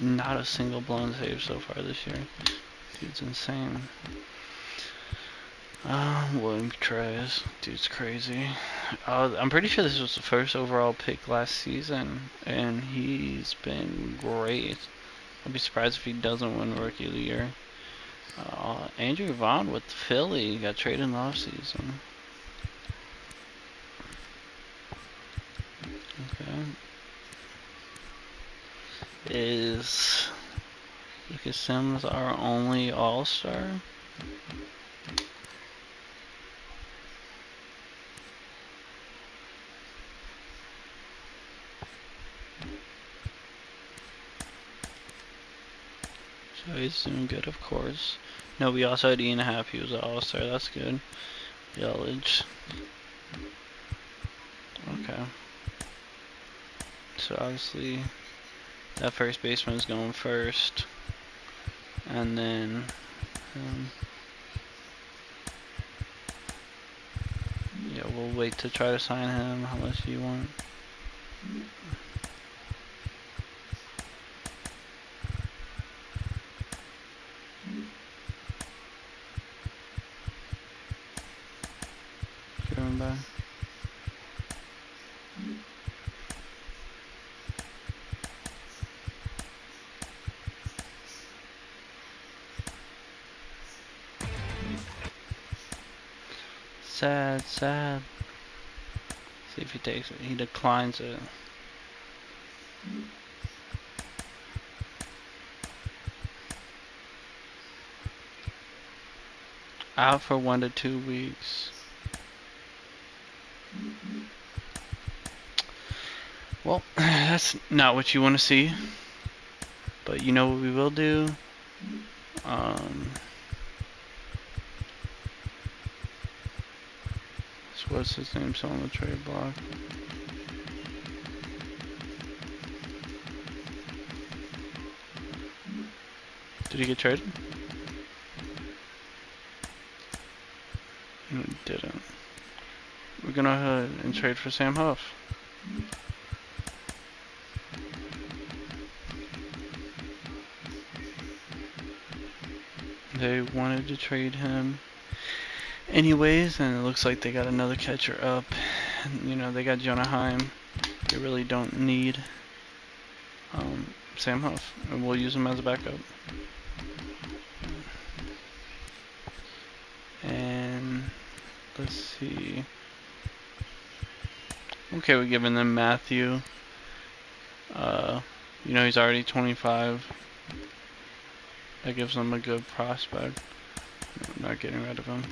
not a single blown save so far this year. Dude's insane. William Contreras, dude's crazy. I'm pretty sure this was the first overall pick last season, and he's been great. I'd be surprised if he doesn't win Rookie of the Year. Andrew Vaughn with Philly got traded in the offseason. Okay. Is Lucas Sims our only All-Star? So he's doing good, of course. No, we also had Ian Happ. He was an All-Star. That's good. Yelich. Okay. So obviously, that first baseman is going first. And then, yeah, we'll wait to try to sign him. How much do you want? Give him back. Sad, sad. See if he takes it. He declines it. Out for 1 to 2 weeks. Well, that's not what you want to see. But you know what we will do? So what's his name? So on the trade block. Did he get traded? No, he didn't. We're gonna go ahead and trade for Sam Huff. They wanted to trade him anyways, and it looks like they got another catcher up. You know, they got Jonah Heim. They really don't need Sam Huff, and we'll use him as a backup. And let's see. Okay, we're giving them Matthew. You know, he's already 25. That gives them a good prospect. No, not getting rid of him.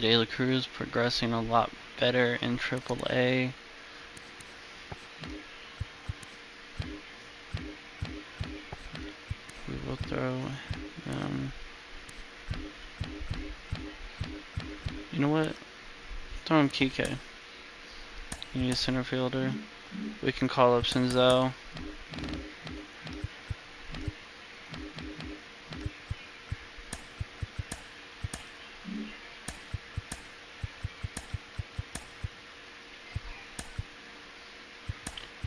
De La Cruz progressing a lot better in AAA. We will throw him. You know what? Throw him Kike. You need a center fielder. We can call up Senzel.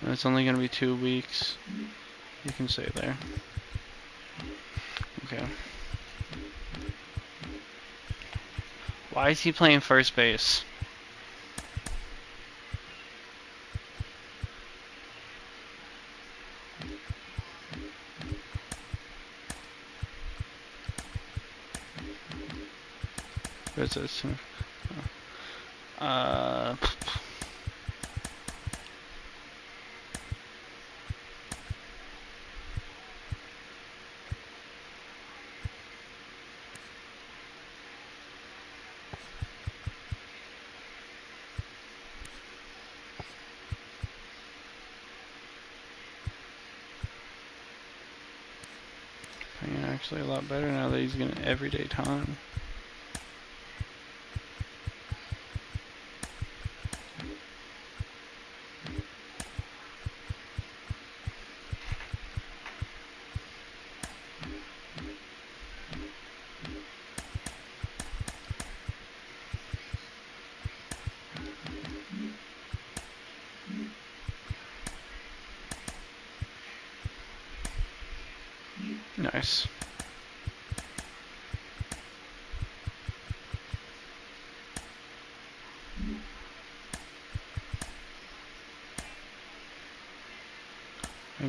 And it's only going to be 2 weeks. You can stay there. Okay. Why is he playing first base? Where's this? Uh, actually a lot better now that he's getting everyday time. Nice.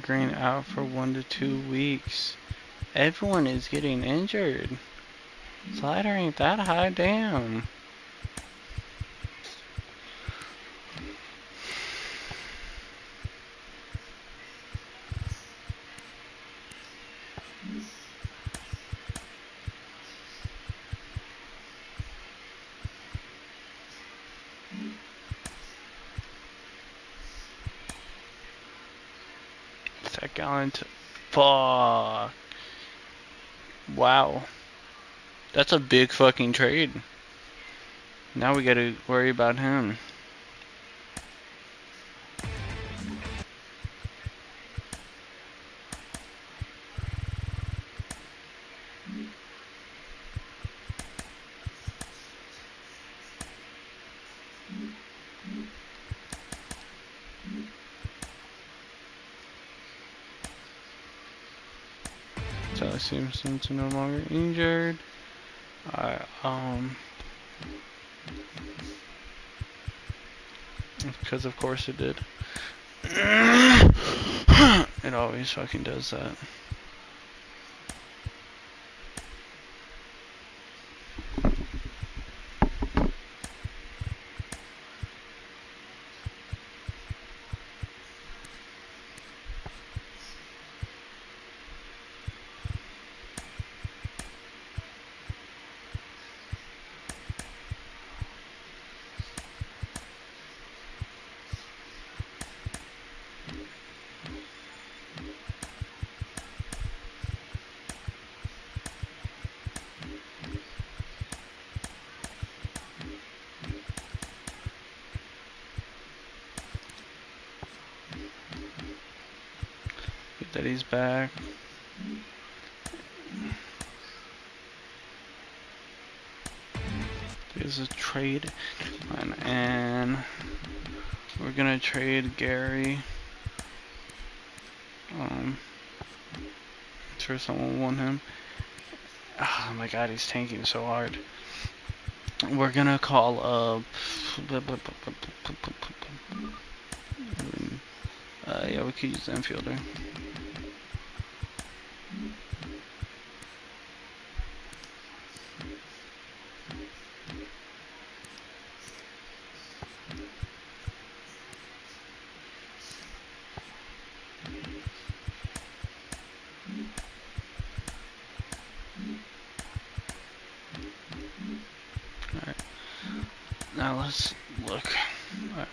Green out for 1 to 2 weeks. Everyone is getting injured. Slider ain't that high, damn. That gallant. Fuck. Wow. That's a big fucking trade. Now we gotta worry about him. Tyler Simpson's no longer injured. Because of course it did. It always fucking does that. Good that he's back. There's a trade, and we're gonna trade Gary. I'm sure someone want him. Oh my god, he's tanking so hard. We're gonna call up. Yeah, we could use the infielder. Alright. Now let's look. Alright.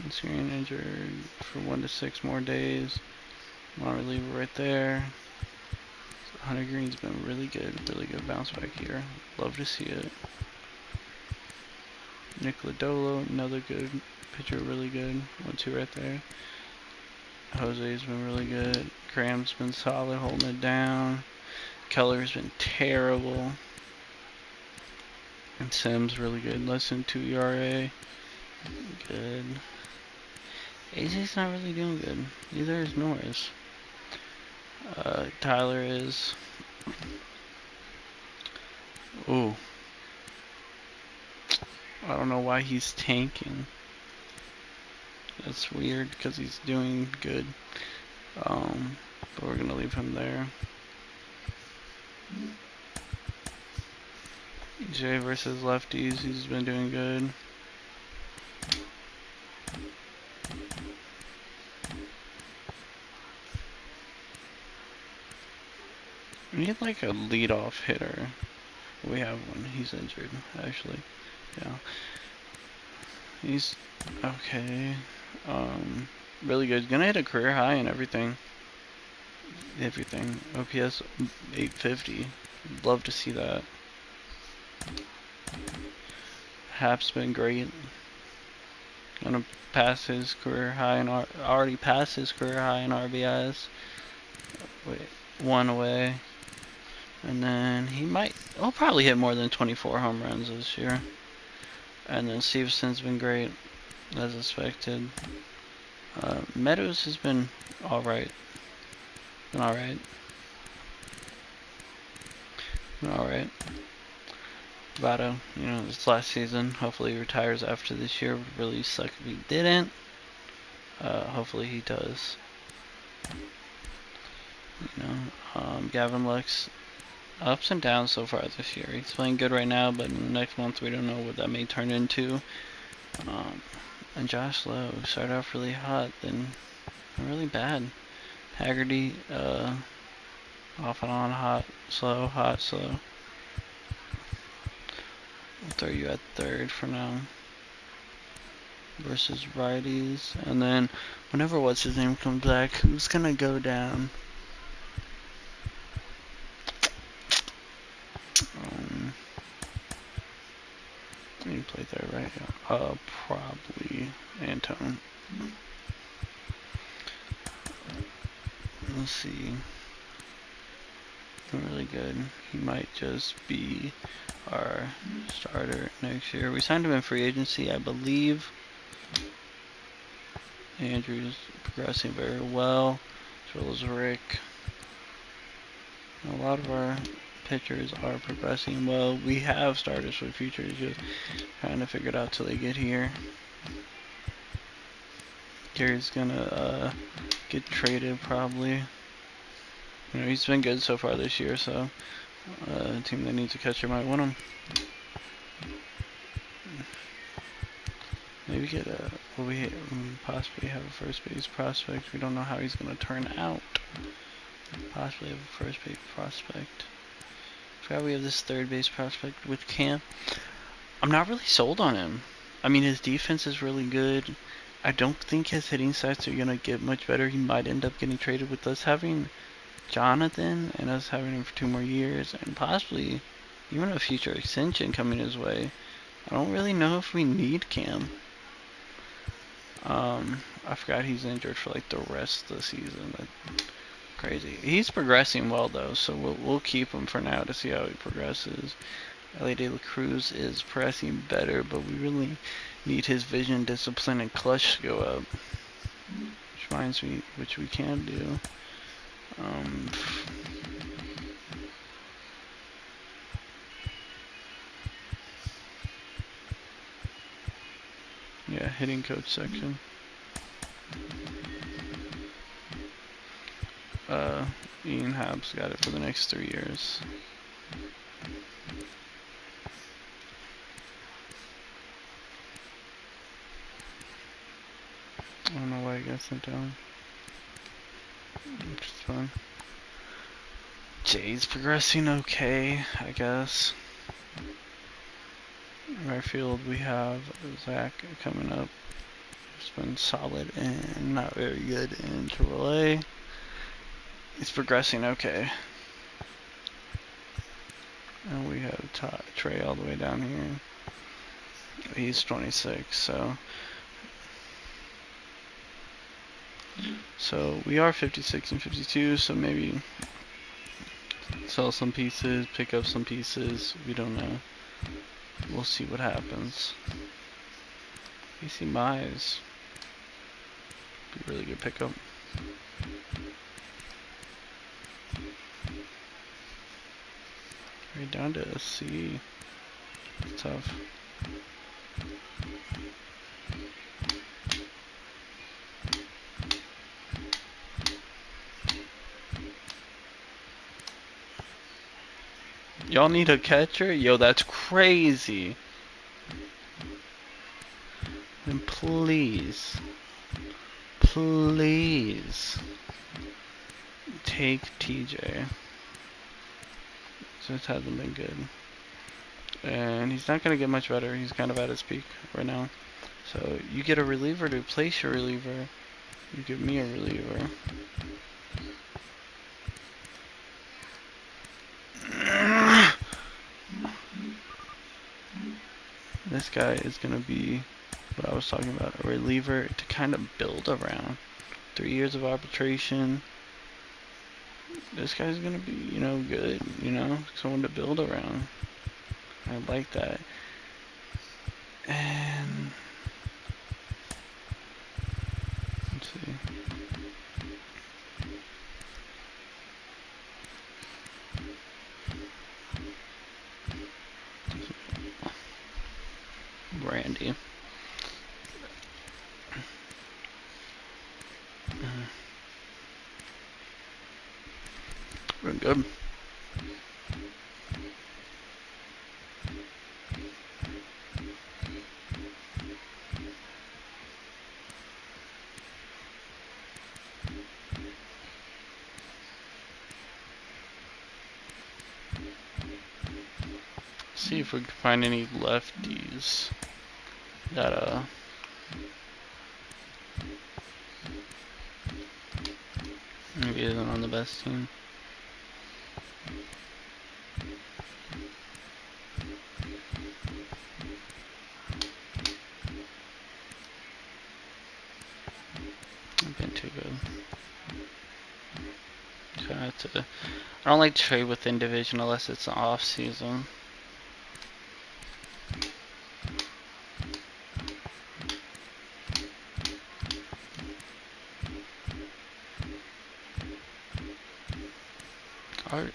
He's getting injured for 1 to 6 more days. My reliever right there. Hunter Green's been really good bounce back here. Love to see it. Nick Lodolo, another good pitcher, really good. 1-2 right there. Jose's been really good. Graham's been solid, holding it down. Keller's been terrible. And Sims really good. Less than 2 ERA. Good. AJ's not really doing good. Neither is Norris. Tyler is. Ooh. I don't know why he's tanking. That's weird because he's doing good. But we're gonna leave him there. Jay versus lefties. He's been doing good. We need like a leadoff hitter. We have one. He's injured, actually. Yeah. He's okay. Really good. Gonna hit a career high and everything. Everything. OPS 850. Love to see that. Hap's been great. Gonna pass his career high and already passed his career high in RBIs. Wait, one away. And then he'll probably hit more than 24 home runs this year. And then Stevenson's been great, as expected. Meadows has been alright. Been alright. Been alright. Votto, this last season. Hopefully he retires after this year. Would really suck if he didn't. Hopefully he does. Gavin Lux, ups and downs so far this year. He's playing good right now, but in the next month we don't know what that may turn into. And Josh Lowe started off really hot, then really bad. Haggerty, off and on, hot, slow. I'll throw you at third for now. Versus righties. And then whenever what's his name comes back, who's gonna go down? You play third, right? Probably Antone. Let's see. Really good. He might just be our starter next year. We signed him in free agency, I believe. Andrew's progressing very well, as well as Rick. A lot of our pitchers are progressing well. We have starters for futures, just trying to figure it out till they get here. Gary's gonna get traded probably. He's been good so far this year, so a team that needs a catcher might want him. Maybe get we possibly have a first base prospect. We don't know how he's gonna turn out. Possibly have a first base prospect. Forgot we have this third base prospect with Cam. I'm not really sold on him. I mean, his defense is really good. I don't think his hitting stats are gonna get much better. He might end up getting traded with us having Jonathan and us having him for 2 more years and possibly even a future extension coming his way. I don't really know if we need Cam. I forgot he's injured for like the rest of the season. Crazy. He's progressing well though, so we'll keep him for now to see how he progresses. Ellie De La Cruz is progressing better, but we really need his vision, discipline, and clutch to go up. Which reminds me, which we can do. Yeah, hitting coach section. Ian Habb's got it for the next 3 years. I don't know why I got sent down. Which is fun. Jay's progressing okay, I guess. In our field we have Zach coming up. He's been solid and not very good in AAA. He's progressing okay. And we have Trey all the way down here. He's 26, so we are 56 and 52, so maybe sell some pieces, pick up some pieces, we don't know. We'll see what happens. PC Mize. Be a really good pickup. Right down to C. It's tough. Y'all need a catcher? Yo, that's crazy. And please, please take TJ. This hasn't been good. And he's not going to get much better. He's kind of at his peak right now. So you get a reliever to replace your reliever. You give me a reliever. This guy is going to be what I was talking about. A reliever to kind of build around. 3 years of arbitration. This guy's going to be, you know, good. You know, someone to build around. I like that. And let's see. Randy. We're good. See if we can find any lefties that maybe isn't on the best team. I've been too good. I don't like to trade within division unless it's an off season. Art.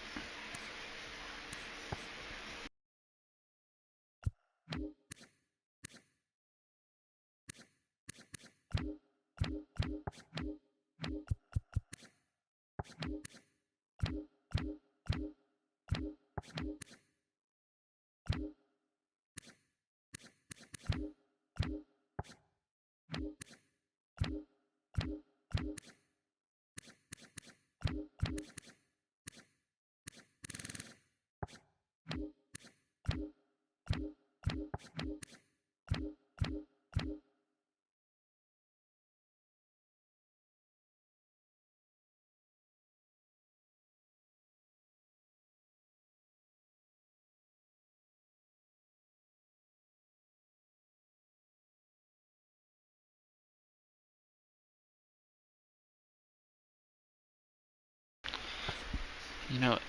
You know,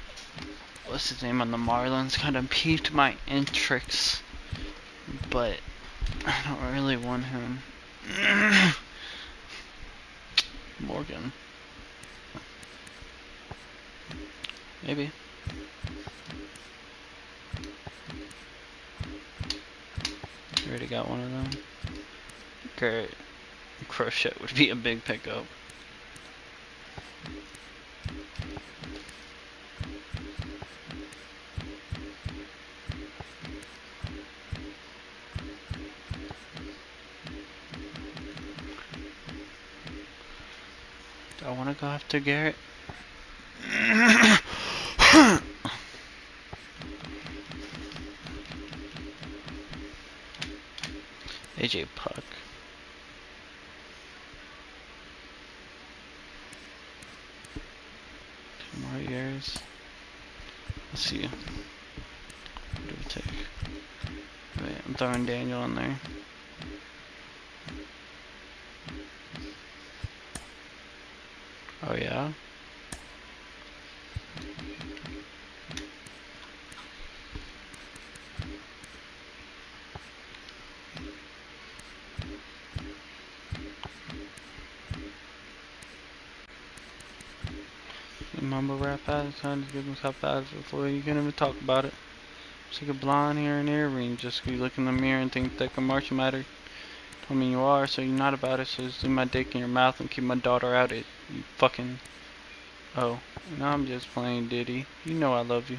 what's his name on the Marlins kind of piqued my interest, but I don't really want him. Morgan. Maybe. Already got one of them. Great. Crochet would be a big pickup. Do I want to go after Garrett? AJ Puck. years. Let's see. What do we take? Wait, I'm throwing Daniel in there. Oh yeah? Mumble rap ads, trying to give him top ads before you can even talk about it. It's like a blonde hair and earring. Just you look in the mirror and think that can Martian matter. Told me you are, so you're not about it. So just leave my dick in your mouth and keep my daughter out it. You fucking. Oh, no, I'm just playing Diddy. You know I love you.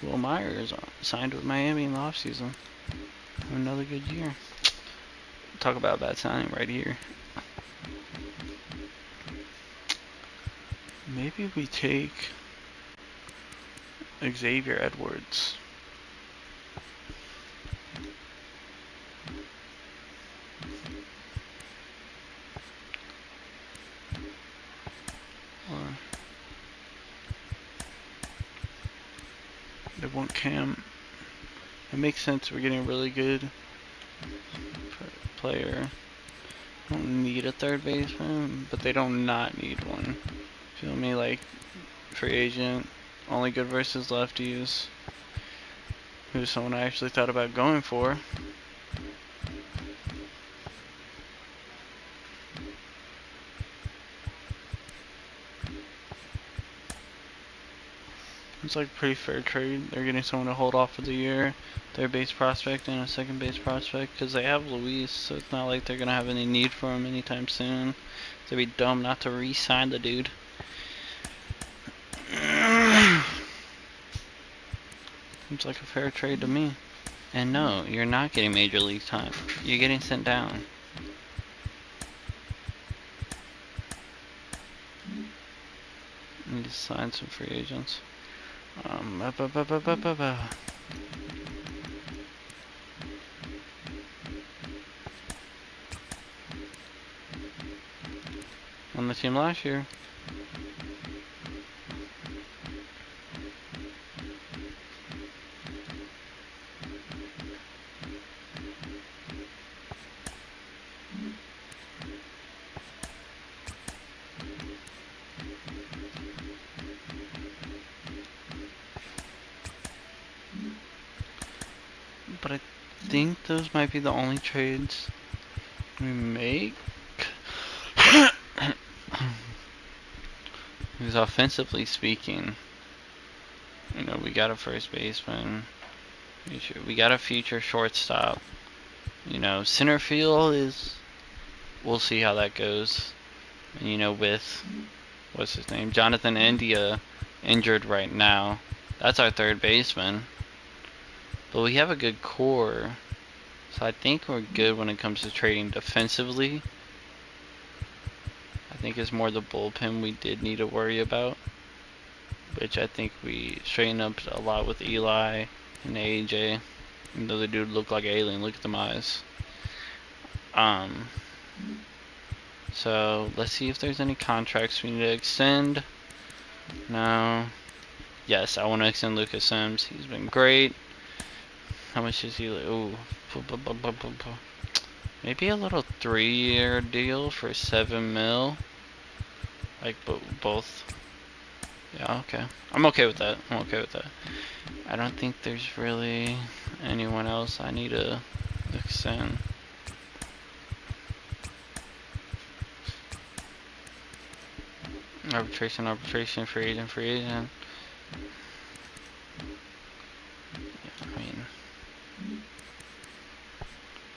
Will Myers signed with Miami in the offseason. Another good year. Talk about a bad signing right here. Maybe we take Xavier Edwards. Or they want Cam. It makes sense. We're getting a really good player. Don't need a third baseman, but they don't not need one. Feel me? Like free agent, only good versus lefties. Who's someone I actually thought about going for. It's like a pretty fair trade. They're getting someone to hold off for the year, their base prospect and a second base prospect, because they have Luis, so it's not like they're gonna have any need for him anytime soon. They'd be dumb not to re-sign the dude. Seems like a fair trade to me. And no, you're not getting major league time. You're getting sent down. Need to sign some free agents. On the team last year. But I think those might be the only trades we make. Because offensively speaking, you know, we got a first baseman. We got a future shortstop. You know, center field is. We'll see how that goes. And, you know, with what's his name, Jonathan India, injured right now. That's our third baseman. But we have a good core. So I think we're good when it comes to trading defensively. I think it's more the bullpen we did need to worry about. Which I think we straightened up a lot with Eli and AJ. Even though the dude looked like an alien. Look at them eyes. So let's see if there's any contracts we need to extend. No. Yes, I want to extend Lucas Sims. He's been great. How much is he? Ooh. Maybe a little 3-year deal for $7 million. Like both. Yeah, okay. I'm okay with that. I'm okay with that. I don't think there's really anyone else I need to extend. Arbitration, free agent. Yeah, I mean,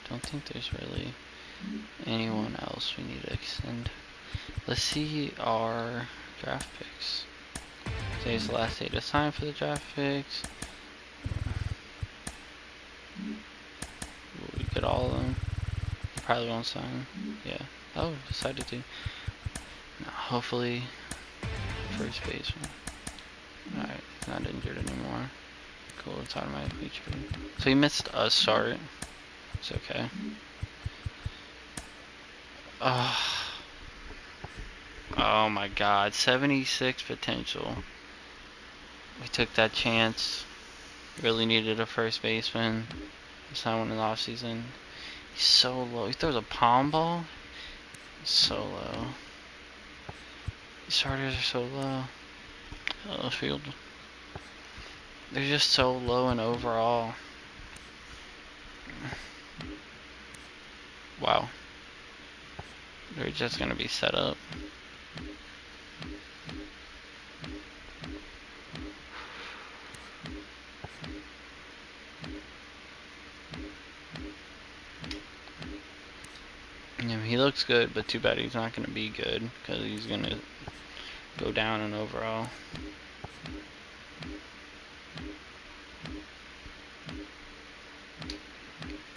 don't think there's really anyone else we need to extend. Let's see our draft picks. Today's the last day to sign for the draft picks. Will we get all of them? Probably won't sign. Yeah. Oh, decided to. No, hopefully, first baseman. Alright, not injured anymore. Cool, it's automatically true. So he missed a start. It's okay. Oh my god, 76 potential. We took that chance. Really needed a first baseman. Signed one in the offseason. He's so low. He throws a palm ball. So low. These starters are so low. Field. They're just so low in overall. Wow. They're just gonna be set up. Yeah, he looks good, but too bad he's not gonna be good because he's gonna go down in overall.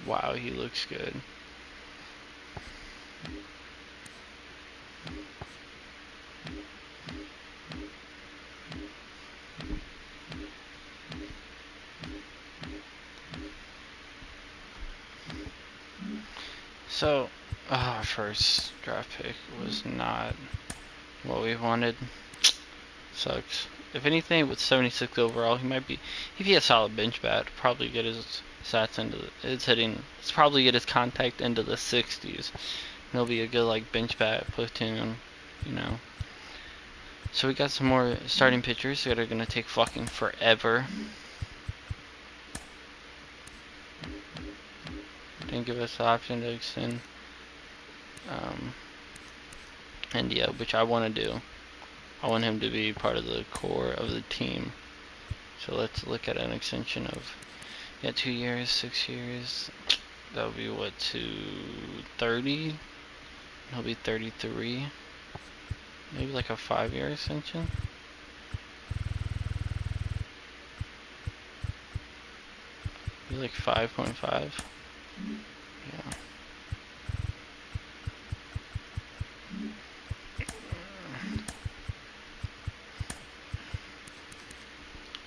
Wow, he looks good. So, our first draft pick was not what we wanted. Sucks. If anything, with 76 overall, he might be. If he has solid bench bat, probably get his stats into his hitting. It's probably get his contact into the 60s. And he'll be a good like bench bat platoon, you know. So we got some more starting pitchers that are gonna take fucking forever. Didn't give us the option to extend India, which I want to do. I want him to be part of the core of the team. So let's look at an extension of 2 years, 6 years. That would be what, to 30? He'll be 33. Maybe like a 5-year extension. Maybe like 5.5. Yeah.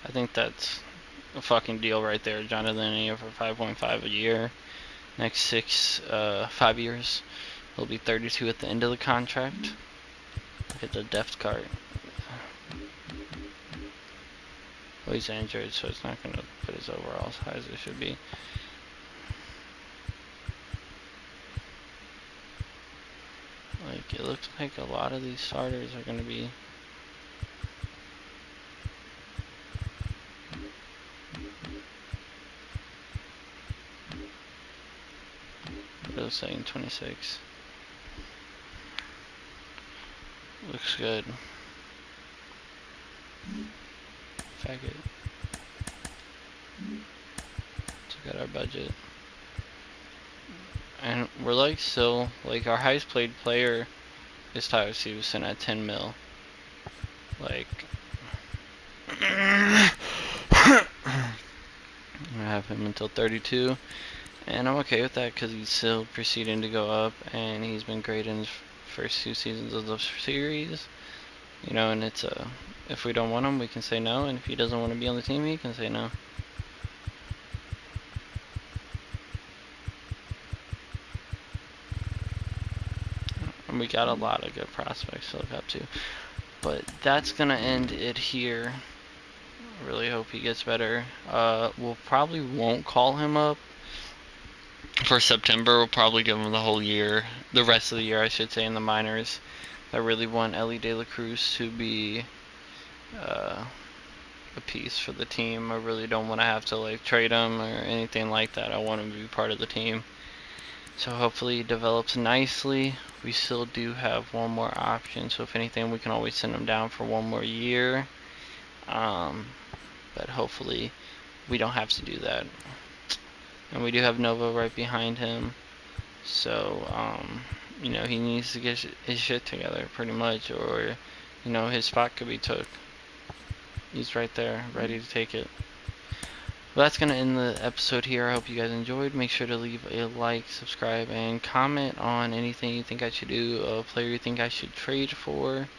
I think that's a fucking deal right there. Jonathan India for 5.5 a year. Next 5 years. He'll be 32 at the end of the contract. Look at the depth chart. Well, he's injured, so it's not going to put his overall as high as it should be. Like, it looks like a lot of these starters are going to be... What was saying, 26. Looks good. Faggot. Let's look at our budget. And we're like still, like our highest paid player is Tyler Stevenson at 10 mil. Like, I have him until 32. And I'm okay with that because he's still proceeding to go up, and he's been great in his first 2 seasons of the series. You know, and it's if we don't want him, we can say no, and if he doesn't want to be on the team, he can say no. And we got a lot of good prospects to look up to. But that's gonna end it here. I really hope he gets better. We'll probably won't call him up for September. We'll probably give him the whole year, the rest of the year, I should say, in the minors. I really want Ellie De La Cruz to be a piece for the team. I really don't want to have to like trade him or anything like that. I want him to be part of the team. So hopefully he develops nicely. We still do have one more option, so if anything, we can always send him down for one more year. But hopefully we don't have to do that. And we do have Nova right behind him. So, you know, he needs to get his shit together pretty much, or, you know, his spot could be took. He's right there, ready to take it. Well, that's going to end the episode here. I hope you guys enjoyed. Make sure to leave a like, subscribe, and comment on anything you think I should do, a player you think I should trade for.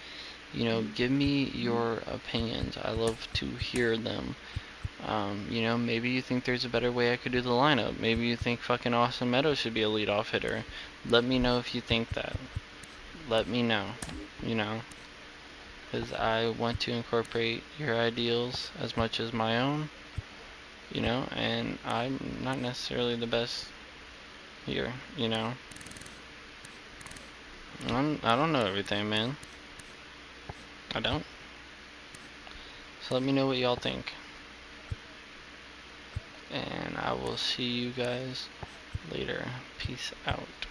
You know, give me your opinions. I love to hear them. You know, maybe you think there's a better way I could do the lineup. Maybe you think fucking Austin Meadows should be a leadoff hitter. Let me know if you think that. let me know, you know, because I want to incorporate your ideals as much as my own, you know, and I'm not necessarily the best here, you know. I don't know everything, man. I don't. So let me know what y'all think. And I will see you guys later. Peace out.